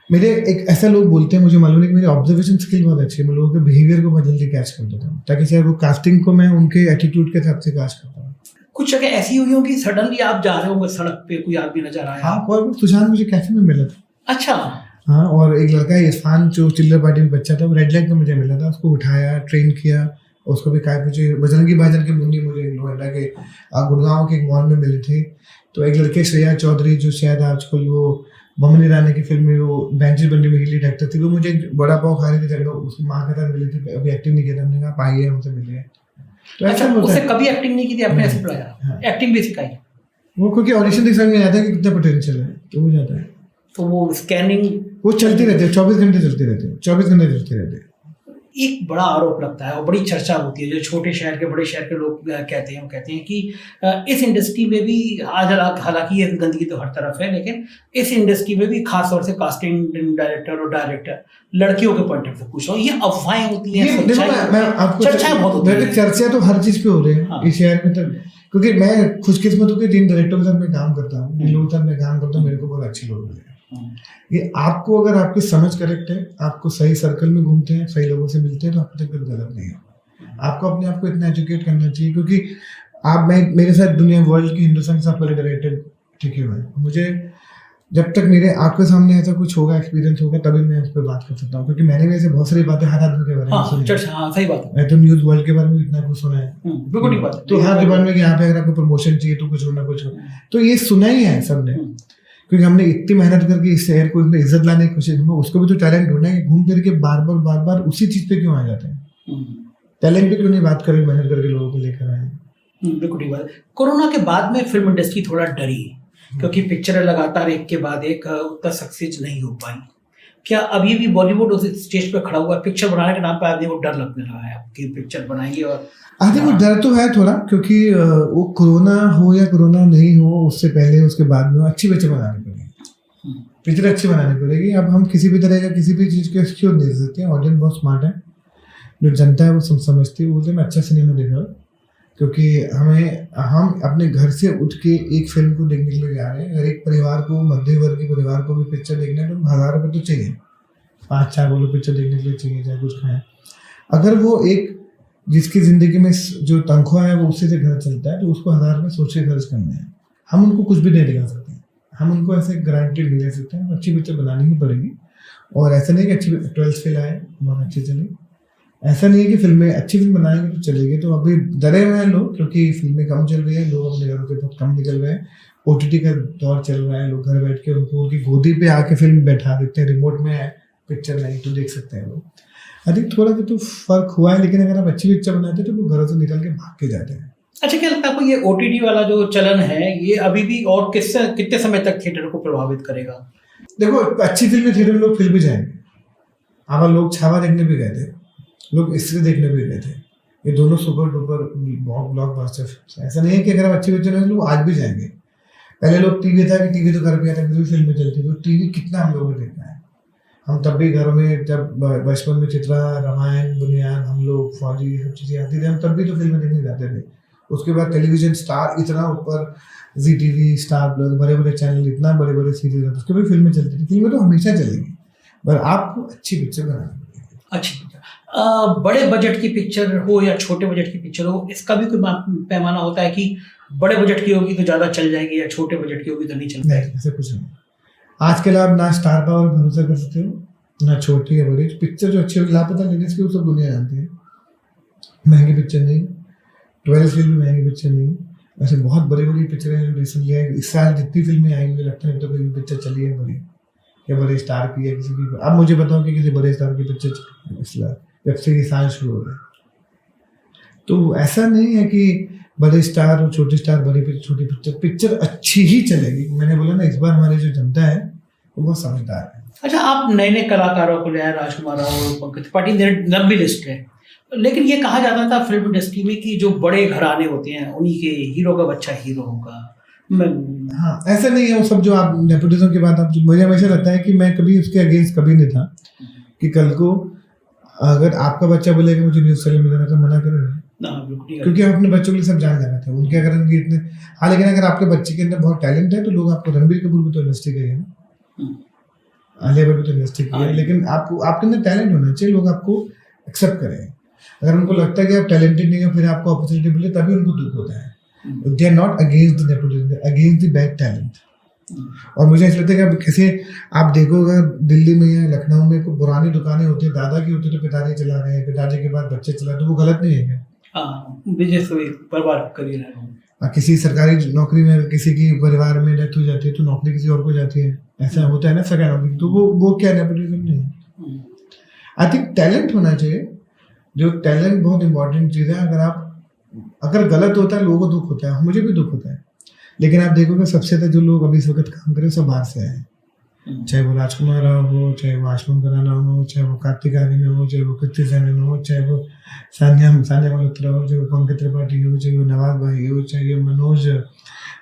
Speaker 2: मेरे एक ऐसा लोग बोलते हैं, मुझे मालूम है कि मेरी ऑब्जर्वेशन स्किल बहुत अच्छी है, मैं लोगों के बिहेवियर को बहुत जल्दी कैच कर देता हूँ, ताकि चाहे वो कास्टिंग को मैं उनके एटीट्यूड के हिसाब से कैच करता हूँ।
Speaker 1: कुछ जगह ऐसी हुई होगी सडनली आप जा रहे होंगे सड़क पे, कोई आदमी नजर आया?
Speaker 2: हाँ, और सुशांत मुझे कैफे में मिला था।
Speaker 1: अच्छा।
Speaker 2: हाँ, और एक लड़का इरफान जो चिल्लर पार्टी में बच्चा था, वो रेड लाइट में मुझे मिला था, उसको उठाया, ट्रेन किया, उसको भी काय मुझे बजरंगी भाईजान के मुन्नी मुझे नोएडा के गुड़गांव के एक मॉल में मिले थे। तो एक लड़के श्रेया चौधरी, जो शायद आजकल वो बमन ईरानी की फिल्म में वो बेंची बंडी में लीड एक्टर थी, वो मुझे बड़ा पाव खा रही थी जगह, उसकी माँ के साथ मिली थी, अभी एक्टिंग नहीं किया था, हमने कहा पाइए हमसे मिले। तो
Speaker 1: अच्छा, उससे कभी एक्टिंग नहीं की थी, आपने ऐसे पढ़ाया?
Speaker 2: हाँ।
Speaker 1: एक्टिंग भी सिखाई
Speaker 2: वो, क्योंकि ऑडिशन देख समझ में आता है कि कितना पोटेंशियल है, तो हो जाता है।
Speaker 1: तो वो स्कैनिंग
Speaker 2: वो चलती रहती है, 24 घंटे चलती रहती है, 24 घंटे चलती रहती है।
Speaker 1: एक बड़ा आरोप लगता है और बड़ी चर्चा होती है, जो छोटे शहर के बड़े शहर के लोग कहते हैं, वो कहते हैं कि इस इंडस्ट्री में भी आज हालांकि ये गंदगी तो हर तरफ है, लेकिन इस इंडस्ट्री में भी खास तौर से कास्टिंग डायरेक्टर और डायरेक्टर लड़कियों के पॉइंट ऑफ व्यू पूछ रहा हूँ, ये अफवाहें होती हैं, चर्चाएं बहुत होती है।
Speaker 2: चर्चा तो हर चीज पे हो रही है। हाँ। इस शहर में तो, क्योंकि मैं खुशकिस्मत हूँ कि जिन डायरेक्टरों के साथ मैं काम करता हूँ, जिन लोगों के साथ मैं काम करता हूँ, मेरे को बहुत अच्छे लोग मिले। ये आपको, अगर आपकी समझ करेक्ट है, आपको सही सर्कल में घूमते हैं, सही लोगों से मिलते हैं, तो आपको तक कुछ गलत नहीं है। आपको अपने आप को इतना एजुकेट करना चाहिए, क्योंकि मेरे साथ दुनिया वर्ल्ड की हिंदुस्तान के साथ पहले डायरेक्टर टिके हुए हैं। मुझे जब तक मेरे आपके सामने ऐसा कुछ होगा, एक्सपीरियंस होगा, तभी मैं उस पर बात कर सकता हूँ, क्योंकि मैंने भी ऐसे बहुत सारी बातें हर आदमी के बारे में सुनी।
Speaker 1: सही बात है।
Speaker 2: मैं तो न्यूज वर्ल्ड के बारे में इतना कुछ सुना है, तो हर डिपार्टमेंट में यहाँ पे अगर आपको प्रमोशन चाहिए तो कुछ होना कुछ, तो ये सुना ही है सबने, क्योंकि हमने इतनी मेहनत करके इस शहर को इसमें इज्जत लाने की कोशिश, उसको भी तो टैलेंट ढूंढना है। घूम फिर के बार बार उसी चीज पे क्यों आ जाते हैं? टैलेंट पे क्यों नहीं बात करें, मेहनत करके लोगों को लेकर आए।
Speaker 1: बिल्कुल ठीक बात। कोरोना के बाद में फिल्म इंडस्ट्री थोड़ा डरी, क्योंकि पिक्चरें लगातार एक के बाद एक उतना सक्सेस नहीं हो पाई। क्या अभी भी बॉलीवुड उस स्टेज पे खड़ा हुआ है, पिक्चर बनाने के नाम पे आदमी को डर लगने लगा है कि पिक्चर बनाएंगे? और
Speaker 2: आदमी को डर तो है थोड़ा, क्योंकि वो कोरोना हो या कोरोना नहीं हो, उससे पहले उसके बाद में अच्छी पिक्चर बनानी पड़ेगी, पिक्चर अच्छी बनानी पड़ेगी। अब हम किसी भी तरह का किसी भी चीज़ को एक्सक्यूज नहीं दे सकते हैं। ऑडियंस बहुत स्मार्ट है, जो जनता है वो समझती है, बोलते मैं अच्छा सिनेमा देख रहा हूँ, क्योंकि हम अपने घर से उठ के एक फिल्म को देखने के लिए जा रहे हैं। अगर एक परिवार को, मध्य वर्ग के परिवार को भी पिक्चर देखना है तो 1000 रुपये तो चाहिए, 5-4 बोलो पिक्चर देखने के लिए चाहिए, चाहे कुछ खाएं। अगर वो एक जिसकी ज़िंदगी में जो तनख्वाह है वो उससे से घर चलता है, तो उसको 1000 रुपये सोच के खर्च करने हैं। हम उनको कुछ भी नहीं दिखा सकते हैं, हम उनको ऐसे गारंटेड नहीं दे सकते हैं। अच्छी पिक्चर बनानी ही पड़ेगी, और ऐसा नहीं कि अच्छी 12th फेल आए बहुत अच्छी चले, ऐसा नहीं है कि फिल्में अच्छी फिल्म बनाएंगे तो चलेगी। तो अभी डरे हुए हैं लोग, क्योंकि फिल्में कम चल रही है, लोग अपने घरों से बहुत कम निकल रहे हैं, OTT का दौर चल रहा है, लोग घर बैठ के उनको उनकी गोदी पे आके फिल्म बैठा देते हैं, रिमोट में है पिक्चर नहीं तो देख सकते हैं लोग। आई थिंक थोड़ा तो फर्क हुआ है, लेकिन अगर आप अच्छी पिक्चर बनाते हैं तो लोग घरों से निकल के भाग के जाते हैं।
Speaker 1: अच्छा, क्या लगता है आपको ये OTT वाला जो चलन है, ये अभी भी और कितने समय तक थिएटर को प्रभावित करेगा?
Speaker 2: देखो, अच्छी फिल्में थिएटर में लोग फिर भी जाएंगे। आवा लोग छावा देखने भी गए थे, लोग स्त्री देखने भी गए थे, ये दोनों सुपर डुपर ब्लॉकबस्टर। ऐसा नहीं है कि अगर आप अच्छी पिक्चर है लोग आज भी जाएंगे, पहले लोग टीवी था कि टीवी तो घर पे आता है, फिल्में चलती थी, तो टीवी कितना हम लोगों ने देखा है। हम तब भी घरों में, जब बचपन में चित्रा, रामायण, बुनियाद, हम लोग, फौजी, सब चीज़ें आती थी, हम तब भी तो फिल्में देखने जाते थे। उसके बाद टेलीविजन स्टार इतना ऊपर, जी टीवी, स्टार प्लस, बड़े बड़े चैनल, इतना बड़े बड़े सीरीज आते, उसके भी फिल्में चलती थी। फिल्में तो हमेशा चलेगी, पर आपको अच्छी पिक्चर बनानी पड़ेगी।
Speaker 1: अच्छी पिक्चर, बड़े बजट की पिक्चर हो या छोटे बजट की पिक्चर हो, इसका भी कोई पैमाना होता है कि बड़े बजट की होगी तो ज़्यादा चल जाएगी या छोटे बजट की होगी तो नहीं चल
Speaker 2: नहीं, ऐसा कुछ नहीं। आजकल आप ना स्टार पावर भरोसा कर सकते हो, ना छोटी या बड़ी पिक्चर। जो अच्छी होगी, लापता लेडीज की, वो सब दुनिया जानती है। महंगी पिक्चर नहीं, 12 फिल्म भी महंगी पिक्चर नहीं। ऐसे बहुत बड़ी बड़ी पिक्चरें जो रिसेंटली आई, इस साल जितनी फिल्में आई, मुझे लगता है तो कोई पिक्चर चली है बड़ी या बड़े स्टार की है किसी की। अब मुझे बताओ कि किसी बड़े स्टार की पिक्चर चली है इस साल, जब से ये साल शुरू हो रहा है। तो ऐसा नहीं है कि बड़े स्टार और छोटे स्टार, बड़ी पिक्चर, छोटी पिक्चर, पिक्चर अच्छी ही चलेगी। मैंने बोला ना, इस बार हमारी जो जनता है वो बहुत समझदार है।
Speaker 1: अच्छा, आप नए नए कलाकारों को ले आए, राजकुमार राव, पंकज त्रिपाठी, लंबी लिस्ट है। लेकिन ये कहा जाता था फिल्म इंडस्ट्री में कि जो बड़े घराने होते हैं उन्हीं के हीरो का बच्चा हीरो होगा।
Speaker 2: हाँ, ऐसा नहीं है। वो सब जो आप नेपोटिज्म की बात, आप, मुझे हमेशा लगता है कि मैं कभी उसके अगेंस्ट कभी नहीं था कि कल को अगर आपका बच्चा बोलेगा मुझे न्यूज़ चैनल में जाना, तो मना करेंगे ना, क्योंकि हम अपने बच्चों के लिए सब जान जाना था। उनके अगर उनके इतने, हाँ, लेकिन अगर आपके बच्चे के अंदर बहुत टैलेंट है तो लोग आपको, रणबीर कपूर को तो इंडस्ट्री करिए ना, आलिया भट्ट को तो इंडस्ट्री करिए, लेकिन आपको, आपके अंदर टैलेंट होना चाहिए, लोग आपको एक्सेप्ट करें। अगर उनको लगता है कि आप टैलेंटेड नहीं हो, फिर आपको अपॉर्चुनिटी मिले, तभी उनको दुख होता है। They are not against the nepotism, against the bad talent. और मुझे ऐसा लगता है कि अब कैसे आप देखोगे दिल्ली में या लखनऊ में कोई पुरानी दुकानें होती है, दादा की होती है तो पिताजी चला रहे हैं, पिताजी के बाद बच्चे चला रहे हैं, तो वो गलत नहीं है क्या?
Speaker 1: बिजनेस बर्बाद कर रहे हैं।
Speaker 2: किसी सरकारी नौकरी में किसी की परिवार में डेथ हो जाती है तो नौकरी किसी और को जाती है, ऐसा होता है ना सरकारी नौकरी, तो वो क्या नेपोटिज्म नहीं है। आई थिंक टैलेंट होना चाहिए, जो टैलेंट बहुत इंपॉर्टेंट चीज़ है। अगर गलत होता है, लोगों को दुख होता है, मुझे भी दुख होता है, लेकिन आप देखोगे सबसे ज़्यादा जो लोग अभी इस वक्त काम करें सब बाहर से आए हैं। चाहे वो राजकुमार राव हो, चाहे वो आयुष्मान खुराना हो, चाहे वो कार्तिक आर्यन हो, चाहे वो कृति सेनन हो, चाहे वो सानिया मल्होत्रा हो, चाहे वो पंकज त्रिपाठी हो, चाहे वो नवाज भाई हो, चाहे वो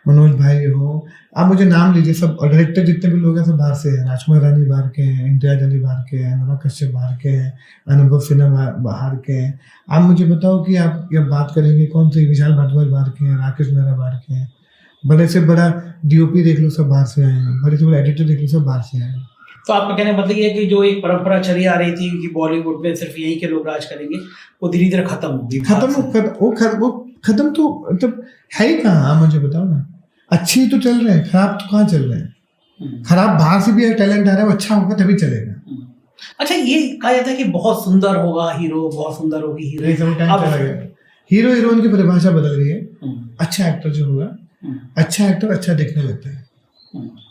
Speaker 2: मनोज भाई हो, आप मुझे नाम लीजिए, सब डायरेक्टर जितने भी लोग हैं सब बाहर से हैं। राजकुमार रानी बाहर के हैं, इम्तियाज अली बाहर के हैं, नवा कश्यप बाहर के हैं, अनुभव सिन्हा बाहर के हैं। आप मुझे बताओ कि आप जब बात करेंगे कौन से, विशाल भारद्वाज बाहर के हैं, राकेश मेहरा बाहर के हैं, बड़े से बड़ा डीओपी देख लो सब बाहर से आए हैं, बड़े से बड़ा एडिटर देख लो सब बाहर से आए हैं।
Speaker 1: तो आपका कहने का मतलब ये है कि जो एक परंपरा चली आ रही थी कि बॉलीवुड में सिर्फ यहीं के लोग राज करेंगे, वो धीरे धीरे खत्म होगी।
Speaker 2: वो खत्म तो मतलब है ही कहाँ? आप मुझे बताओ ना। अच्छी तो चल रहे हैं, खराब तो कहाँ चल रहे हैं? खराब बाहर से भी टैलेंट आ रहा है, अच्छा होगा तभी चलेगा।
Speaker 1: अच्छा, ये कहा जाता है कि बहुत सुंदर होगा हीरो, बहुत सुंदर होगी हीरोइन।
Speaker 2: हीरो हीरोइन की परिभाषा बदल रही है। अच्छा एक्टर जो होगा, अच्छा एक्टर अच्छा देखने लगता है,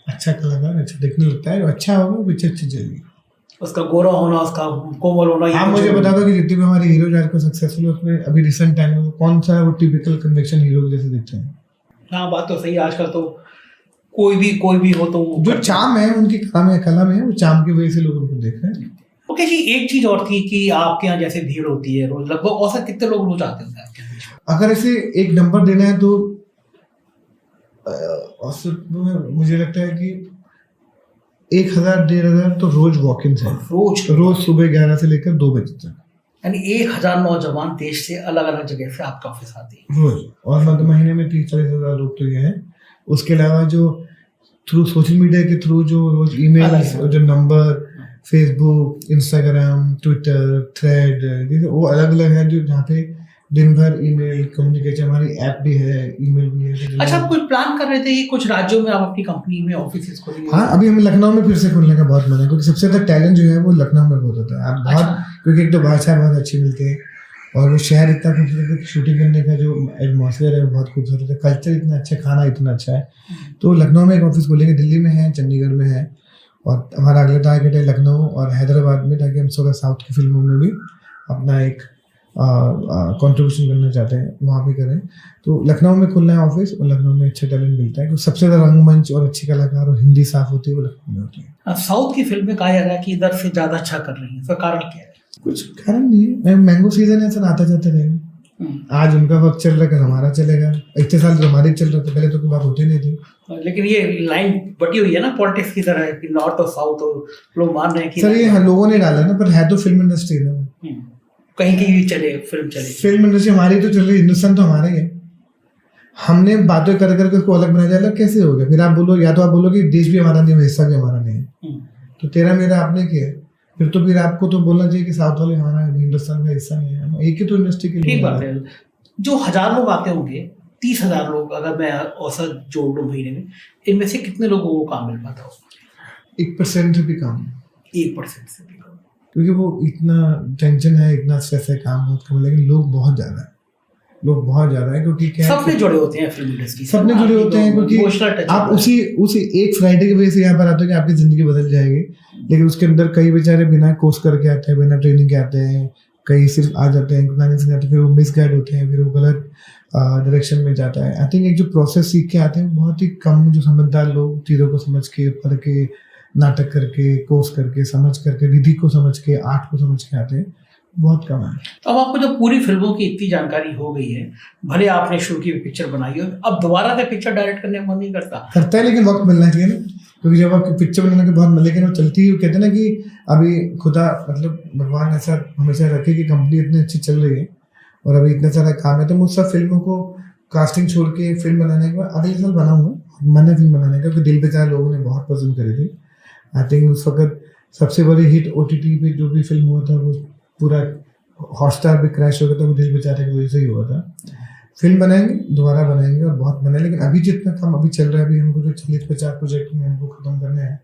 Speaker 2: अच्छा कलाकार अच्छा देखने लगता है, अच्छा होगा पिक्चर अच्छी चलेगी।
Speaker 1: उसका गोरा होना, उसका कोमल होना।
Speaker 2: आप मुझे बता दो कि जितने भी हमारे हीरो जो आजकल सक्सेसफुल है, उसमें अभी रिसेंट टाइम में कौन सा वो टिपिकल कन्वेक्शन हीरो जैसे दिखते हैं?
Speaker 1: हाँ, बात तो सही है। आजकल तो कोई भी हो तो
Speaker 2: जो चाम है उनकी कला में है, वो चाम की वजह से लोग उनको देख रहे हैं।
Speaker 1: ओके जी, एक चीज और थी कि आपके यहाँ जैसे भीड़ होती है रोज, लगभग औसत कितने लोग रोज आते हैं आपके यहाँ?
Speaker 2: अगर ऐसे एक नंबर देना है तो औसत में मुझे लगता है कि 1000-1500 तो रोज वॉक इन है, रोज सुबह 11 से लेकर 2 बजे तक।
Speaker 1: यानी 1000 नौजवान देश से अलग अलग जगह से आपका ऑफिस आते हैं
Speaker 2: रोज, और मतलब महीने में 30-40 हज़ार लोग तो ये है। उसके अलावा जो थ्रू सोशल मीडिया के थ्रू जो रोज ईमेल, जो number, Facebook, Instagram, Twitter, thread, वो अलग अलग है, जो जहाँ पे दिन भर ईमेल कम्युनिकेशन, हमारी ऐप भी है, ईमेल भी है।
Speaker 1: अच्छा, आप कुछ प्लान कर रहे थे कि कुछ राज्यों में आप अपनी कंपनी में ऑफिस खोलेंगे?
Speaker 2: हाँ, अभी हमें लखनऊ में फिर से खोलने का बहुत मन है, क्योंकि सबसे ज्यादा टैलेंट जो है वो लखनऊ में बहुत होता है। आप बहुत, क्योंकि एक तो भाषा बहुत अच्छी मिलती है, और वो शहर इतना खूबसूरत है कि शूटिंग करने का जो एटमॉस्फेयर है वो बहुत खूबसूरत है, कल्चर इतना अच्छा, खाना इतना अच्छा है। तो लखनऊ में एक ऑफिस खोलेंगे, दिल्ली में है, चंडीगढ़ में है, और हमारा अगला टारगेट है लखनऊ और हैदराबाद में, ताकि हम थोड़ा साउथ की फिल्मों में भी अपना एक कंट्रीब्यूशन करना चाहते हैं, वहाँ भी करें। तो लखनऊ में खुलना है ऑफिस, और लखनऊ में अच्छा टैलेंट मिलता है, क्योंकि सबसे ज़्यादा रंगमंच और अच्छे कलाकार और हिंदी साफ होती है वो लखनऊ में होती है।
Speaker 1: साउथ की फिल्में कहा जा रहा है कि इधर से ज़्यादा अच्छा कर रही है, इसका कारण क्या है?
Speaker 2: कुछ कारण नहीं है, मैंगो सीजन है सर, आता जाता रहेगा। आज उनका वक्त चल रहा है, कल हमारा चलेगा। इतने साल जो हमारे चल रहे थे, पहले तो कोई बात होती नहीं थी।
Speaker 1: लेकिन ये लाइन बटी हुई है ना पॉलिटिक्स की तरह कि नॉर्थ और साउथ, और लोग मान रहे हैं कि
Speaker 2: सर ये लोगों ने डाला ना, पर है तो फिल्म इंडस्ट्री ना।
Speaker 1: कहीं की भी चले फिल्म चले,
Speaker 2: फिल्म इंडस्ट्री हमारी तो चल रही, हिंदुस्तान तो हमारा ही है। हमने बातें कर करके उसको अलग बना दिया, अलग कैसे हो गया? फिर आप बोलो, या तो आप बोलो कि देश भी हमारा नहीं है, हिस्सा भी हमारा नहीं है, तो तेरा मेरा आपने किया, फिर तो फिर आपको तो बोलना चाहिए कि साउथ वाले हमारा है, हिंदुस्तान का हिस्सा नहीं है। हम एक ही तो इंडस्ट्री के
Speaker 1: ठीक
Speaker 2: लोग
Speaker 1: बात
Speaker 2: हैं।
Speaker 1: है। जो 1000 लोग आते होंगे, 30,000 लोग अगर मैं औसत जोड़ लूँ महीने में, इनमें से कितने लोगों को काम मिल पाता होगा?
Speaker 2: 1% भी कम,
Speaker 1: 1% से भी कम।
Speaker 2: क्योंकि वो इतना टेंशन है, इतना स्ट्रेस है, काम बहुत कम है, लेकिन लोग बहुत ज्यादा है, लोग बहुत ज्यादा है। क्योंकि क्या है,
Speaker 1: सबने जुड़े होते हैं फिल्म इंडस्ट्री से,
Speaker 2: सबने जुड़े होते हैं, क्योंकि आप उसी एक फ्राइडे की वजह से यहाँ पर आते हो कि आपकी जिंदगी बदल जाएगी, लेकिन उसके अंदर कई बेचारे बिना कोर्स करके आते हैं, बिना ट्रेनिंग के आते हैं, कई सिर्फ आ जाते हैं, प्लानिंग से आते हैं, फिर वो मिसगाइड होते हैं, फिर वो गलत डायरेक्शन में जाता है। आई थिंक एक जो प्रोसेस सीख के आते हैं, बहुत ही कम जो समझदार लोग चीज़ों को समझ के, पढ़ के, नाटक करके, कोर्स करके, समझ करके, विधि को समझ के, आर्ट को समझ के आते हैं, बहुत कम है।
Speaker 1: तो अब आपको जब पूरी फिल्मों की इतनी जानकारी हो गई है, भले आपने शुरू की पिक्चर बनाई हो, अब दोबारा से पिक्चर डायरेक्ट करने का मन नहीं करता
Speaker 2: है, लेकिन वक्त मिलना चाहिए ना, क्योंकि जब आप पिक्चर बनाने के बाद, लेकिन वो चलती है, कहते हैं ना कि अभी खुदा मतलब भगवान ऐसा हमेशा रखे कि कंपनी इतनी अच्छी चल रही है और अभी इतना सारा काम है, तो मुझ सब फिल्मों को कास्टिंग छोड़ के फिल्म बनाने के बाद अगले साल बनाऊंगा मैंने फिल्म बनाने का, क्योंकि दिल बेचारा लोगों ने बहुत पसंद करी थी। आई थिंक उस वक्त सबसे बड़ी हिट OTT पे जो भी फिल्म हुआ था, वो पूरा हॉटस्टार पे क्रैश हो गया था, वो दिल बेचारे की वजह से ही हुआ था। फिल्म बनाएंगे, दोबारा बनाएंगे और बहुत बनाए, लेकिन अभी जितना काम अभी चल रहा है, अभी हमको जो 40-50 प्रोजेक्ट में हमको खत्म करने हैं,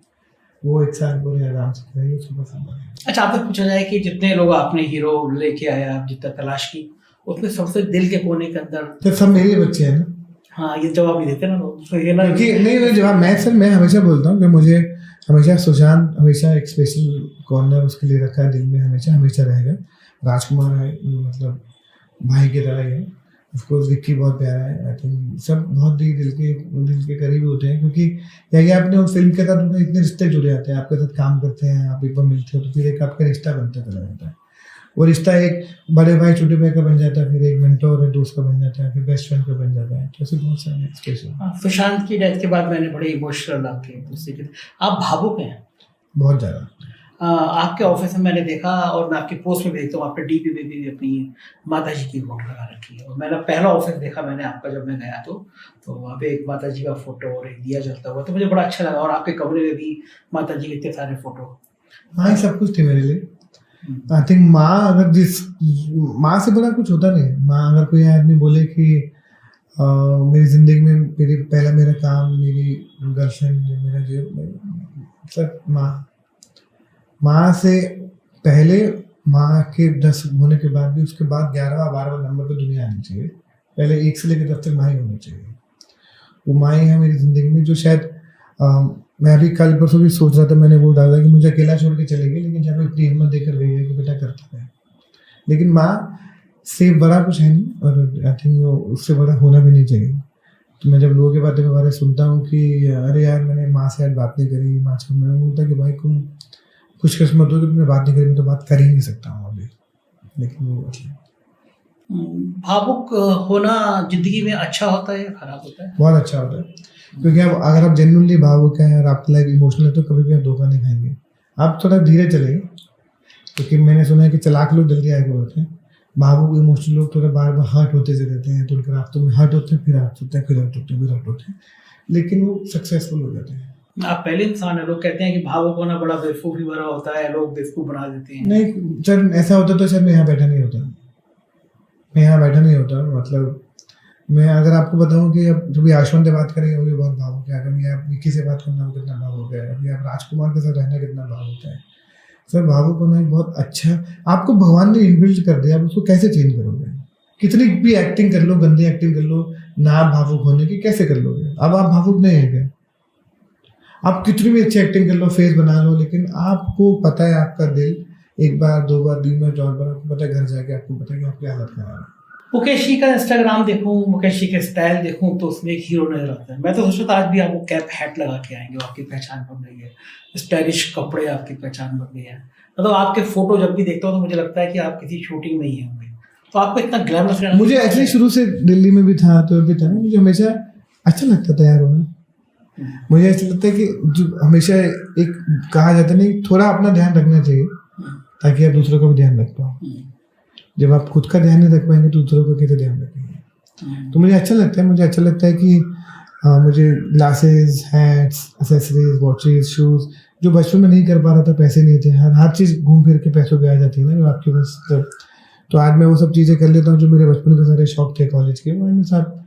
Speaker 2: वो एक साल पूरे आराम से करेंगे, उसके बाद हम बनाएंगे।
Speaker 1: अच्छा, आपसे पूछा जाए कि जितने लोग आपने हीरो लेके आया, आप जितना तलाश की, उसमें सबसे दिल के कोने के अंदर
Speaker 2: तो सब मेरे बच्चे हैं ना।
Speaker 1: हाँ, ये जवाब नहीं देते ना लोग, तो ये ना
Speaker 2: क्योंकि नहीं जवाब मैं हमेशा बोलता हूँ कि मुझे हमेशा सुशांत हमेशा एक स्पेशल कॉर्नर उसके लिए रखा है दिल में, हमेशा रहेगा। राजकुमार है, मतलब भाई की तरह ही है। ऑफकोर्स विक्की बहुत प्यारा है। आई थिंक सब बहुत ही दिल के करीब होते हैं, क्योंकि क्या आपने उस फिल्म के साथ इतने रिश्ते जुड़े जाते हैं, आपके साथ काम करते हैं, आप एक बार मिलते हो तो फिर एक आपका रिश्ता बनता चला जाता है। वो रिश्ता एक बड़े भाई छोटे भाई का बन जाता है, फिर एक मेंटोर है दोस्त का बन जाता है, फिर बेस्ट फ्रेंड का बन जाता है। तो ऐसे बहुत सारे एक्सप्रेशन।
Speaker 1: सुशांत की डेथ के बाद मैंने बड़े इमोशनल आपके आप भावुक हैं
Speaker 2: बहुत ज़्यादा।
Speaker 1: आपके ऑफिस में मैंने देखा, और मैं आपकी पोस्ट में भी देखता हूँ, आपने डीपी में भी अपनी माता जी की फोटो लगा रखी है। और मैंने पहला ऑफिस देखा मैंने आपका जब मैं गया तो वहाँ पे एक माता जी का फोटो और एक दिया जलता हुआ, तो मुझे बड़ा अच्छा लगा। और आपके कमरे में भी माता जी के इतने सारे फोटो।
Speaker 2: हाँ, ये सब कुछ थे मेरे लिए। आई थिंक माँ से बड़ा कुछ होता नहीं। माँ अगर कोई आदमी बोले कि मेरी जिंदगी में मेरा काम, मेरी गर्लफ्रेंड, मेरा जो सब माँ से पहले, माँ के 10 होने के बाद भी, उसके बाद 11वां 12वां नंबर पे दुनिया आनी चाहिए। पहले 1 से लेकर 10 तक माँ ही होनी चाहिए। वो माँ ही है मेरी ज़िंदगी में, जो शायद मैं अभी कल परसों भी सोच रहा था, मैंने वो डाला कि मुझे अकेला छोड़ के चलेगी, लेकिन जब इतनी हिम्मत देकर गई है कि बेटा करता है। लेकिन माँ से बड़ा कुछ है नहीं, और आई थिंक उससे बड़ा होना भी नहीं चाहिए। तो मैं जब लोगों की बातें के बारे में सुनता हूँ कि अरे यार मैंने माँ से आज बात नहीं करी, माँ से मैं बोलता कि भाई तुम खुशकिस्मत हो कि तुमने बात नहीं करी, मैं तो बात कर ही नहीं सकता हूँ अभी। लेकिन वो
Speaker 1: भावुक होना जिंदगी में अच्छा होता है या खराब होता है?
Speaker 2: बहुत अच्छा होता है, क्योंकि अगर आप जेन्युइनली भावुक हैं और आपकी लाइफ इमोशनल है, तो कभी भी आप धोखा नहीं खाएंगे। आप थोड़ा धीरे चलेंगे, क्योंकि मैंने सुना है कि चालाक लोग जल्दी आगे बढ़ते हैं, भावुक इमोशनल लोग थोड़ा बार बार हर्ट होते से रहते हैं, तो उनके रास्तों में हर्ट होते हैं, फिर हर्ट होते हैं, फिर हर्ट होते हैं, फिर हर्ट होते हैं, लेकिन वो सक्सेसफुल हो जाते हैं।
Speaker 1: आप पहले इंसान है। लोग कहते हैं कि भावुक होना बड़ा बेवकूफ़ी भरा होता है, लोग बेवकूफ़ बना देते हैं।
Speaker 2: नहीं सर, ऐसा होता तो शायद मैं यहाँ बैठा नहीं होता। मतलब मैं अगर आपको बताऊं कि अब जो भी आश्वन से बात करेंगे वो भी बहुत भावुक है, अगर मैं आप विक्की से बात करना वो कितना भावुक है, अभी आप राजकुमार के साथ रहना कितना भावुक है। सर भावुक होना एक बहुत अच्छा, आपको भगवान ने इनबिल्ट कर दिया, आप उसको कैसे चेंज करोगे? कितनी भी एक्टिंग कर लो, गंदी एक्टिंग कर लो, ना भावुक होने की कैसे कर लोगे? अब आप भावुक नहीं है क्या? आप कितनी भी अच्छी एक्टिंग कर लो, फेस बना लो, लेकिन आपको पता है आपका दिल 1 बार 2 बार 3 बार 4 बार आपको पता है घर जाके आपको पता है कि आपकी हालत खराब है।
Speaker 1: मुकेश जी का इंस्टाग्राम देखूं, मुकेश जी के स्टाइल देखूं, तो उसमें एक हीरो नजर आता है। मैं तो सोचता था आज भी आपको कैप हैट लगा के आएंगे, आपकी पहचान बन गई है, स्टाइलिश कपड़े आपकी पहचान बन गई है। मतलब आपके फोटो जब भी देखता हूँ तो मुझे लगता है कि आप किसी शूटिंग में ही होंगे। तो आपको इतना ग्लैमरस रहना
Speaker 2: मुझे एक्चुअली शुरू से दिल्ली में भी था तो भी था, मुझे हमेशा अच्छा लगता था यार होना। मुझे ऐसा लगता है कि जो हमेशा एक कहा जाता नहीं, थोड़ा अपना ध्यान रखना चाहिए ताकि आप दूसरों का भी ध्यान रख पाओ। जब आप खुद का ध्यान नहीं रख पाएंगे तो दूसरों का कैसे ध्यान रखेंगे। तो मुझे अच्छा लगता है, कि मुझे glasses, hats, accessories, watches, shoes जो बचपन में नहीं कर पा रहा था, पैसे नहीं थे, हर चीज़ घूम फिर के पैसों पे आ जाती है ना जो आपके पास, तो आज मैं वो सब चीज़ें कर लेता हूँ जो मेरे बचपन के सारे शौक थे कॉलेज के, वो इन सब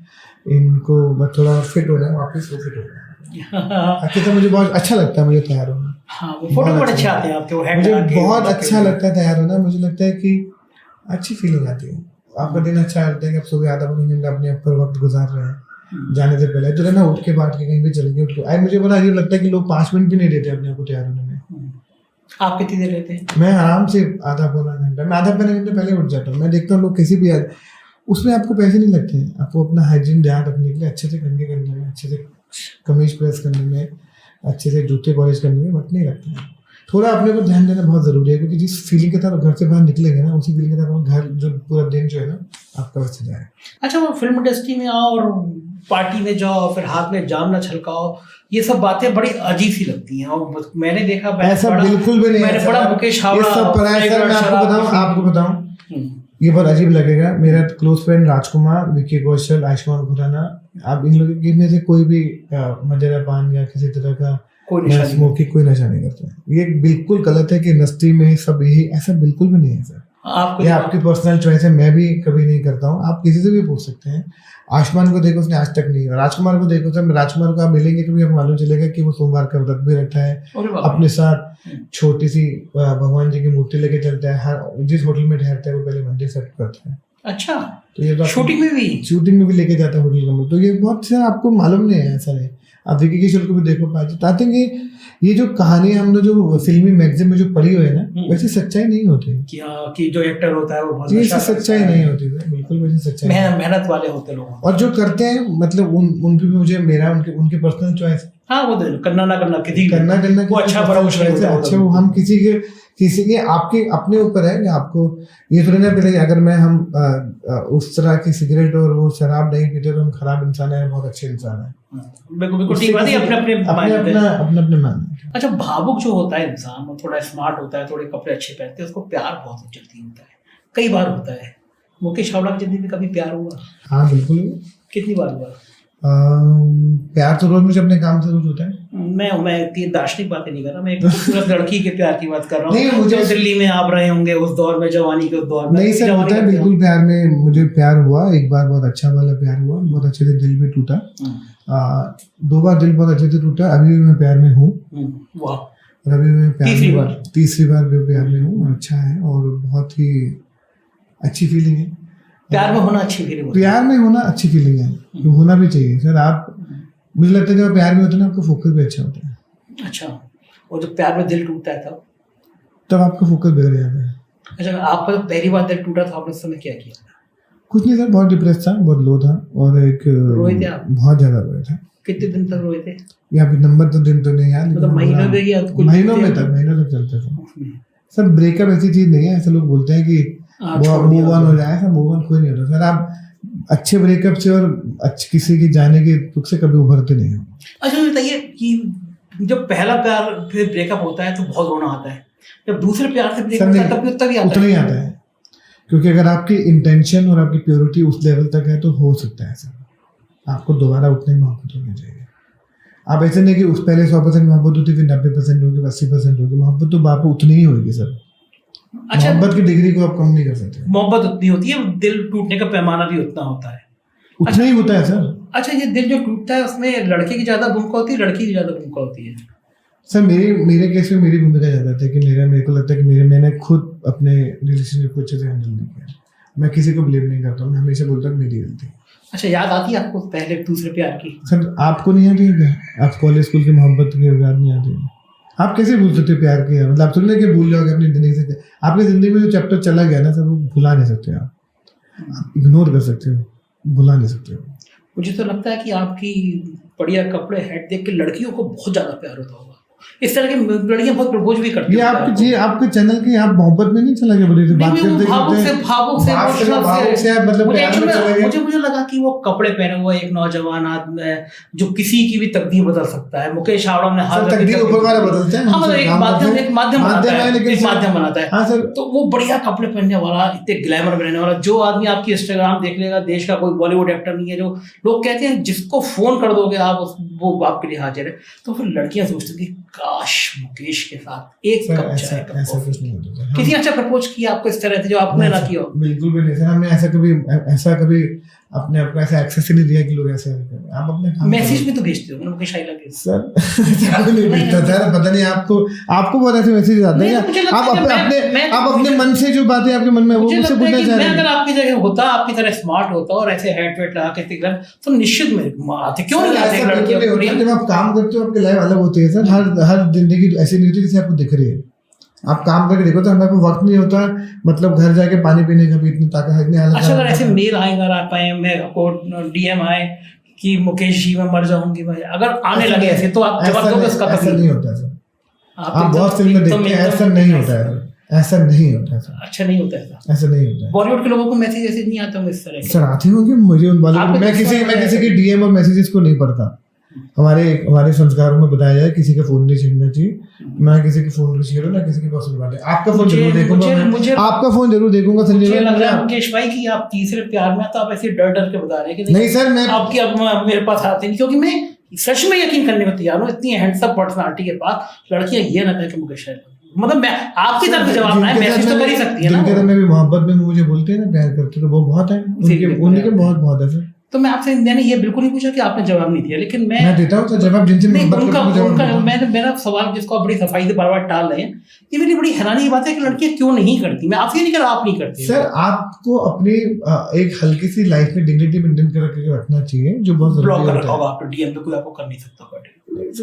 Speaker 2: इनको बस थोड़ा फिट हो रहा है वापस, वो फिट हो रहा है। तो मुझे बहुत अच्छा लगता है मुझे तैयार होना।
Speaker 1: हाँ, वो फोटो बड़े अच्छे आते हैं आपके, वो हेड
Speaker 2: मुझे
Speaker 1: लगा के
Speaker 2: बहुत अच्छा लगता है तैयार होना। मुझे लगता है कि अच्छी फीलिंग आती है, आपका दिन अच्छा लगता है कि आप सुबह आधा घंटा अपने ऊपर वक्त गुजार रहे हैं जाने से पहले, तो ना उठ के बैठ के कहीं भी चले गए। आई मुझे बड़ा अजीब लगता है कि लोग 5 मिनट भी नहीं देते अपने आप को तैयार होने में।
Speaker 1: आप कितनी देर रहते हैं?
Speaker 2: मैं आराम से आधा पौना घंटा, मैं आधा पौने घंटे पहले उठ जाता हूँ। मैं देखता हूँ लोग किसी भी उसमें आपको पैसे नहीं लगते हैं, आपको अपना हाइजीन ध्यान रखने के लिए, अच्छे से कंघे करने में, अच्छे से कमीज प्रेस करने में, अच्छे से जूते पॉलिश करने में वक्त नहीं लगते हैं। थोड़ा अपने को ध्यान देना बहुत ज़रूरी है, क्योंकि जिस फीलिंग के साथ घर से बाहर निकलेंगे ना, उसी फीलिंग के साथ घर जो पूरा दिन जो है ना आपका वैसे जाए।
Speaker 1: अच्छा, वो फिल्म इंडस्ट्री में आओ और पार्टी में जाओ, फिर हाथ में जाम न छलकाओ, ये सब बातें बड़ी अजीब सी लगती हैं। और मैंने देखा,
Speaker 2: ऐसा बिल्कुल भी नहीं है।
Speaker 1: मैंने बड़ा मुकेश हावड़ा,
Speaker 2: ये सब पढ़ा है सर। मैं आपको बताऊं ये बहुत अजीब लगेगा। मेरा क्लोज फ्रेंड राजकुमार, विकी कौशल, आयुष्मान खुराना, आप इन लोगों में से कोई भी मदिरा पान या किसी तरह का स्मोकिंग कोई नशा नहीं करता है। ये बिल्कुल गलत है कि इंडस्ट्री में सब यही, ऐसा बिल्कुल भी नहीं है सर। ये आपकी पर्सनल चॉइस है, मैं भी कभी नहीं करता हूँ। आप किसी से भी पूछ सकते हैं। आयुष्मान को देखो, उसने आज तक नहीं। राजकुमार को देखो सर, राजकुमार को आप मिलेंगे कभी, आपको मालूम चलेगा कि वो सोमवार का व्रत भी रखता है, अपने साथ छोटी सी भगवान जी की मूर्ति लेके चलता है, हर जिस होटल में ठहरता है वो पहले मंदिर सेट करता है।
Speaker 1: अच्छा,
Speaker 2: तो ये तो
Speaker 1: शूटिंग में
Speaker 2: भी लेके जाता है होटल का। तो ये बहुत सर आपको मालूम नहीं है, ऐसा नहीं। आप विकी कौशल को भी देखो पाते हैं। ये जो कहानी हमने जो फिल्मी मैगजीन में जो पढ़ी हुई है ना, वैसी सच्चाई नहीं होती
Speaker 1: कि जो एक्टर होता है वो बहुत
Speaker 2: ऐसी सच्चाई नहीं होती, बिल्कुल वैसी सच्चाई।
Speaker 1: मेहनत वाले होते लोग,
Speaker 2: और जो करते हैं मतलब उन पे भी मुझे मेरा उनके पर्सनल चॉइस।
Speaker 1: हाँ, वो करना ना करना किसी
Speaker 2: करना
Speaker 1: वो अच्छा बड़ा
Speaker 2: अच्छा, वो हम किसी के आपके अपने ऊपर है कि आपको ये थोड़ी ना पहले अगर हम उस तरह की सिगरेट और वो शराब नहीं पीते तो हम खराब इंसान है, बहुत अच्छे इंसान है।
Speaker 1: बिल्कुल ठीक बात है,
Speaker 2: अपने मान।
Speaker 1: अच्छा, भावुक जो होता है इंसान, वो थोड़ा स्मार्ट होता है, थोड़े कपड़े अच्छे पहनते हैं, उसको प्यार बहुत जल्दी होता है, कई बार होता है। मुकेश हावड़ा की जिंदगी में कभी प्यार हुआ?
Speaker 2: हाँ बिल्कुल।
Speaker 1: कितनी बार हुआ?
Speaker 2: प्यार तो रोज मुझे अपने काम से रोज होता है।
Speaker 1: मैं इतनी दार्शनिक बातें नहीं कर रहा, मैं एक खूबसूरत लड़की के प्यार की बात कर रहा हूँ।
Speaker 2: नहीं, मुझे
Speaker 1: दिल्ली में आप रहे होंगे उस दौर में, जवानी के उस दौर में।
Speaker 2: नहीं सर, होता है बिल्कुल। प्यार में मुझे प्यार हुआ, एक बार बहुत अच्छा वाला प्यार हुआ, बहुत अच्छे से दिल भी टूटा। 2 बार दिल बहुत अच्छे से टूटा। अभी भी मैं प्यार में हूँ। अभी मैं तीसरी बार भी प्यार में हूँ। अच्छा है और बहुत ही अच्छी फीलिंग है।
Speaker 1: प्यार में होना अच्छी फीलिंग,
Speaker 2: प्यार में होना अच्छी फीलिंग है, तो होना भी चाहिए सर। आप मुझे लगता है जब प्यार में होते हैं ना, आपका फोकस भी अच्छा होता है।
Speaker 1: अच्छा, और जब प्यार में दिल टूटता है
Speaker 2: तब आपका फोकस बिगड़ जाता है।
Speaker 1: अच्छा, आपका जब पहली बार दिल टूटा था, आपने उस समय क्या किया?
Speaker 2: कुछ नहीं सर, बहुत डिप्रेस था, बहुत लो था, और
Speaker 1: रोए थे आप?
Speaker 2: बहुत ज्यादा रोए थे।
Speaker 1: कितने दिन तक रोए थे?
Speaker 2: यहाँ पे नंबर तो दिन तो नहीं यार,
Speaker 1: मतलब
Speaker 2: महीनों तक चलते थे सर। ब्रेकअप ऐसी चीज नहीं है, ऐसे लोग बोलते हैं कि मूव ऑन हो जाए। मूव ऑन कोई नहीं होता सर। आप अच्छे ब्रेकअप से और अच्छे किसी की जाने के दुख से कभी उभरते नहीं हो।
Speaker 1: अच्छा, बताइए कि जब पहला प्यार फिर ब्रेकअप होता है तो बहुत रोना आता है, जब दूसरे प्यार से ब्रेकअप होता है तब भी उतना ही आता है।
Speaker 2: क्योंकि अगर आपकी इंटेंशन और आपकी प्योरिटी उस लेवल तक है तो हो सकता है सर। आपको दोबारा उतनी मोहब्बत होनी चाहिए। आप ऐसे नहीं कि उस पहले 100% मोहब्बत होती, फिर 90% होगी, 80% होगी। मोहब्बत तो बाप उतनी ही होगी सर।
Speaker 1: अच्छा,
Speaker 2: मोहब्बत की डिग्री को आप कम नहीं कर सकते।
Speaker 1: मोहब्बत उतनी होती है, दिल टूटने का पैमाना भी उतना होता है,
Speaker 2: उतना ही होता है सर।
Speaker 1: अच्छा, ये दिल जो टूटता है उसमें लड़के की ज्यादा भूमिका होती है, लड़की की ज्यादा भूमिका होती है?
Speaker 2: सर मेरे केस में मेरी भूमिका ज्यादा थी कि मेरे को लगता है कि मैंने खुद अपने रिलेशनशिप को अच्छे से हैंडल नहीं किया। मैं किसी को ब्लेम नहीं करता हूँ, मैं हमेशा बोलता हूँ मेरी गलती।
Speaker 1: अच्छा, याद आती है आपको पहले दूसरे प्यार की?
Speaker 2: सर आपको नहीं आती है क्या? आप कॉलेज स्कूल की मोहब्बत की याद नहीं आती है? आप कैसे भूल सकते हो प्यार की? मतलब आप सुनने के भूल जाओगे अपनी जिंदगी से? आपकी जिंदगी में जो चैप्टर चला गया ना सर, वो भुला नहीं सकते। आप इग्नोर कर सकते हो, भुला नहीं सकते हो।
Speaker 1: मुझे तो लगता है कि आपकी बढ़िया कपड़े, हेड देख के लड़कियों को बहुत ज्यादा प्यार होता होगा। इस तरह की लड़कियां बहुत प्रपोज भी करती
Speaker 2: ये आपके जी आपके चैनल की आप मोहब्बत में नहीं चला गया बोले थे, बात करते
Speaker 1: भावुक से
Speaker 2: मतलब प्यार में चले गए।
Speaker 1: मुझे लगा कि वो कपड़े पहने हुए एक नौजवान आदमी है जो किसी की भी तकदीर बदल सकता है। मुकेश हावड़ा ने हर
Speaker 2: तकदीर ऊपर वाला बदलते हैं।
Speaker 1: हाँ, मतलब एक माध्यम बनाता है।
Speaker 2: हाँ सर,
Speaker 1: तो वो बढ़िया कपड़े पहनने वाला, इतने ग्लैमर में रहने वाला, जो आदमी आपकी इंस्टाग्राम देख लेगा, देश का कोई बॉलीवुड एक्टर नहीं है, जो लोग कहते हैं जिसको फोन कर दोगे आप वो आपके लिए हाजिर है। तो फिर लड़कियां सोचती थी काश मुकेश के साथ एक कप चाय का
Speaker 2: ऐसा कुछ नहीं होता।
Speaker 1: किसी अच्छा प्रपोज किया आपको इस तरह से जो आपने ना किया हो?
Speaker 2: बिल्कुल भी नहीं सर, हमने ऐसा कभी अपने आप को ऐसा एक्सेस ही नहीं दिया कि लोग ऐसे करें। आप अपने
Speaker 1: मैसेज भी तो भेजते हो Mukesh I love you
Speaker 2: sir. नहीं भेजता सर, पता नहीं आपको बहुत ऐसे मैसेज आते हैं। आप अपने मन से जो बातें आपके मन में वो मुझसे पूछना चाह रहे हैं।
Speaker 1: अगर आपकी जगह होता, आपकी तरह स्मार्ट होता और ऐसे हेड वेट लगा के तो निश्चित में आते, क्यों नहीं आते लड़कियां?
Speaker 2: जब आप काम करते हो आपकी लाइफ अलग होती है सर। हर जिंदगी ऐसी नहीं होती जैसे आपको दिख रही है। आप काम करके देखो तो हमारे पास वक्त नहीं होता, मतलब घर जाके पानी पीने का भी इतनी ताकत इतनी हालत।
Speaker 1: अच्छा, अगर ऐसे मेल आए अगर आप आए, मैं आपको डीएम आए कि मुकेश जी मैं मर जाऊंगी भाई, अगर आने लगे ऐसे तो आप जवाब दोगे उसका?
Speaker 2: ऐसा नहीं होता सर, आप बहुत फिल्म में देखते हैं, ऐसा नहीं होता है, ऐसा नहीं होता सर।
Speaker 1: अच्छा नहीं होता ऐसा नहीं होता है। बॉलीवुड के लोगों को मैसेज नहीं आते होंगे इस तरह
Speaker 2: सर? आते होंगे, मुझे उन बॉलीवुड मैं किसी के डीएम और मैसेजेस को नहीं पढ़ता। हमारे संस्कारों में बताया जाए किसी का फोन नहीं छीनना चाहिए। मैं किसी के फोन नहीं छीनूं, ना किसी की पर्सनल बात है। आपका फोन जरूर देखूंगा, आपका फोन जरूर देखूंगा संजय भाई।
Speaker 1: लग रहा है मुकेश भाई कि आप तीसरे प्यार में तो आप ऐसे डर डर के बता रहे हैं कि
Speaker 2: नहीं सर, मैं
Speaker 1: आपकी अब मेरे पास आते नहीं, क्योंकि मैं सच में यकीन करने को तैयार हूँ इतनी हैंडसम पर्सनालिटी के पास लड़कियां ये ना कहें कि मुकेश भाई, मतलब मैं आपकी तरफ से जवाब ना है, मैसेज तो कर ही सकती है ना।
Speaker 2: जिनके में भी मोहब्बत में मुझे बोलते हैं ना, प्यार करते तो वो बहुत है, उनके बहुत है सर।
Speaker 1: तो मैं आपसे मैंने ये बिल्कुल नहीं पूछा कि आपने जवाब नहीं दिया, लेकिन मैं
Speaker 2: देता हूं जवाब जिनसे
Speaker 1: मेरा सवाल जिसको आप बड़ी सफाई से बार-बार टाल रहे हैं, ये मेरी बड़ी हैरानी की बात है कि लड़कियां क्यों नहीं करती। मैं आपसे नहीं कह रहा आप नहीं करती
Speaker 2: सर, आपको अपनी एक हल्की सी लाइफ में डिग्निटी मेंटेन करके रखना चाहिए, जो बहुत जरूरी
Speaker 1: होता है। ब्लॉक होगा आप डीएम पे कोई आपको कर नहीं सकता।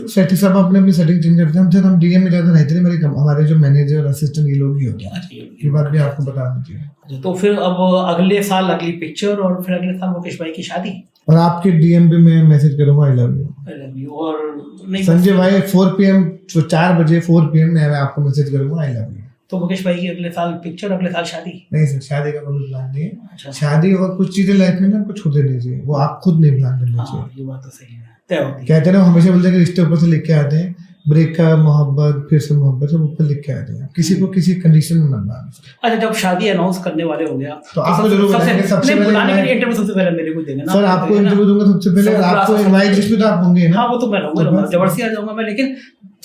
Speaker 2: सेटिंग सब अपनी सेटिंग चेंज करते हैं। हम डीएम में ज्यादा रहते नहीं, हमारे जो मैनेजर असिस्टेंट ये लोग ही होते हैं। ये बात भी आपको बता दीजिए।
Speaker 1: तो फिर अब अगले साल अगली पिक्चर और फिर अगले साल मुकेश भाई की शादी,
Speaker 2: और आपके डीएम पे मैं मैसेज करूंगा आई लव यू।
Speaker 1: और नहीं
Speaker 2: संजय भाई 4 PM 4 बजे 4 PM में मैं आपको मैसेज करूंगा आई लव यू।
Speaker 1: तो मुकेश भाई की अगले साल पिक्चर, अगले साल शादी?
Speaker 2: नहीं सर, शादी का कोई प्लान नहीं है। अच्छा। शादी और कुछ चीजें लाइफ में ना आपको छू देनी चाहिए, वो आप खुद नहीं प्लान करना चाहिए।
Speaker 1: ये बात तो सही है, तय होती है।
Speaker 2: कहते हैं ना, हमेशा बोलते हैं कि रिश्ते ऊपर से लिख के आते हैं, ब्रेकअप मोहब्बत फिर से मोहब्बत सब ऊपर लिख के आते हैं, किसी को किसी कंडीशन में मत डालना।
Speaker 1: अच्छा, जब शादी अनाउंस करने वाले हो गया
Speaker 2: तो आपको जरूर बताएंगे। सबसे पहले
Speaker 1: बुलाने के लिए इंटरव्यू सबसे पहले मेरे को देंगे ना
Speaker 2: सर, आपको इंटरव्यू दूंगा सबसे पहले, आपको इनवाइट लिस्ट में तो आप होंगे ना?
Speaker 1: हाँ, वो तो मैं रहूंगा, जबरदस्ती आ जाऊंगा मैं, लेकिन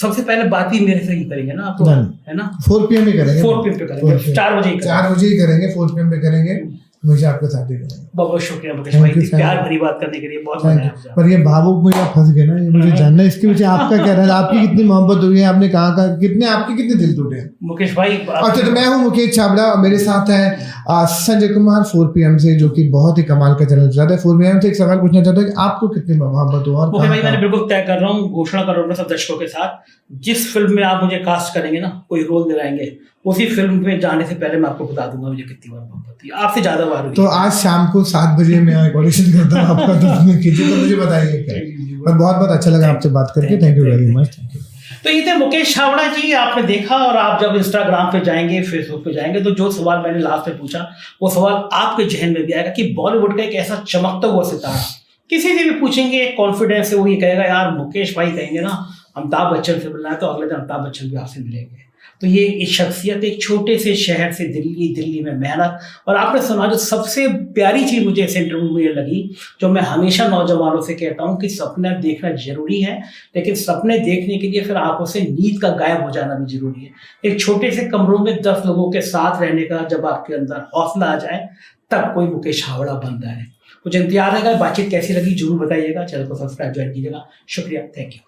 Speaker 1: सबसे पहले बात ही मेरे से ही करेंगे ना आप, है ना?
Speaker 2: 4 PM ही करेंगे,
Speaker 1: 4 PM पे करेंगे, 4 बजे
Speaker 2: ही करेंगे, 4 PM पे करेंगे। मुझे आपके साथ ही करेंगे।
Speaker 1: बहुत शुक्रिया मुकेश भाई, प्यार भरी बात करने के लिए बहुत मजा आया।
Speaker 2: पर ये भावुक में आप फंस गए ना, ये मुझे जानना है इसके पीछे आपका क्या रहा, आपकी कितनी मोहब्बत हुई है, आपने कहाँ आपके कितने दिल टूटे
Speaker 1: मुकेश भाई?
Speaker 2: अच्छा, तो मैं हूँ मुकेश छाबड़ा और मेरे साथ है संजय कुमार 4 PM से, जो कि बहुत ही कमाल का चैनल चलाता है। 4 PM से एक सवाल पूछना चाहता हूँ कि आपको कितनी मोहब्बत हुआ?
Speaker 1: मुकेश भाई, मैंने बिल्कुल तय कर रहा हूँ, घोषणा कर रहा हूँ सब दर्शकों के साथ, जिस फिल्म में आप मुझे कास्ट करेंगे ना, कोई रोल दिलाएंगे, उसी फिल्म में जाने से पहले मैं आपको बता दूंगा मुझे कितनी बार मोहब्बत हुई, आपसे ज्यादा बार हुई।
Speaker 2: तो आज शाम को 7 बजे मैं ऑडिशन करता हूँ आपका, तो उसमें कीजिए, तो मुझे बताइए क्या। पर बहुत अच्छा लगा आपसे बात करके, thank you very much. Thank you.
Speaker 1: तो ये थे मुकेश छाबड़ा जी, आपने देखा। और आप जब इंस्टाग्राम पे जाएंगे, फेसबुक पे जाएंगे, तो जो सवाल मैंने लास्ट में पूछा वो सवाल आपके जहन में भी आएगा कि बॉलीवुड का एक ऐसा चमकता हुआ सितारा, किसी से भी पूछेंगे कॉन्फिडेंस से वो ये कहेगा यार मुकेश भाई कहेंगे ना अमिताभ बच्चन से मिलना है, तो अगले दिन अमिताभ बच्चन भी आपसे मिलेंगे। तो ये एक शख्सियत एक छोटे से शहर से दिल्ली में मेहनत, और आपने सुना जो सबसे प्यारी चीज़ मुझे इस इंटरव्यू में ये लगी, जो मैं हमेशा नौजवानों से कहता हूँ कि सपना देखना जरूरी है, लेकिन सपने देखने के लिए फिर आंखों से नींद का गायब हो जाना भी जरूरी है। एक छोटे से कमरों में 10 लोगों के साथ रहने का जब आपके अंदर हौसला आ जाए, तब कोई मुकेश छाबड़ा बनता है। मुझे इंतजार रहेगा, बातचीत कैसी लगी जरूर बताइएगा, चैनल को सब्सक्राइब ज्वाइन कीजिएगा। शुक्रिया, थैंक यू।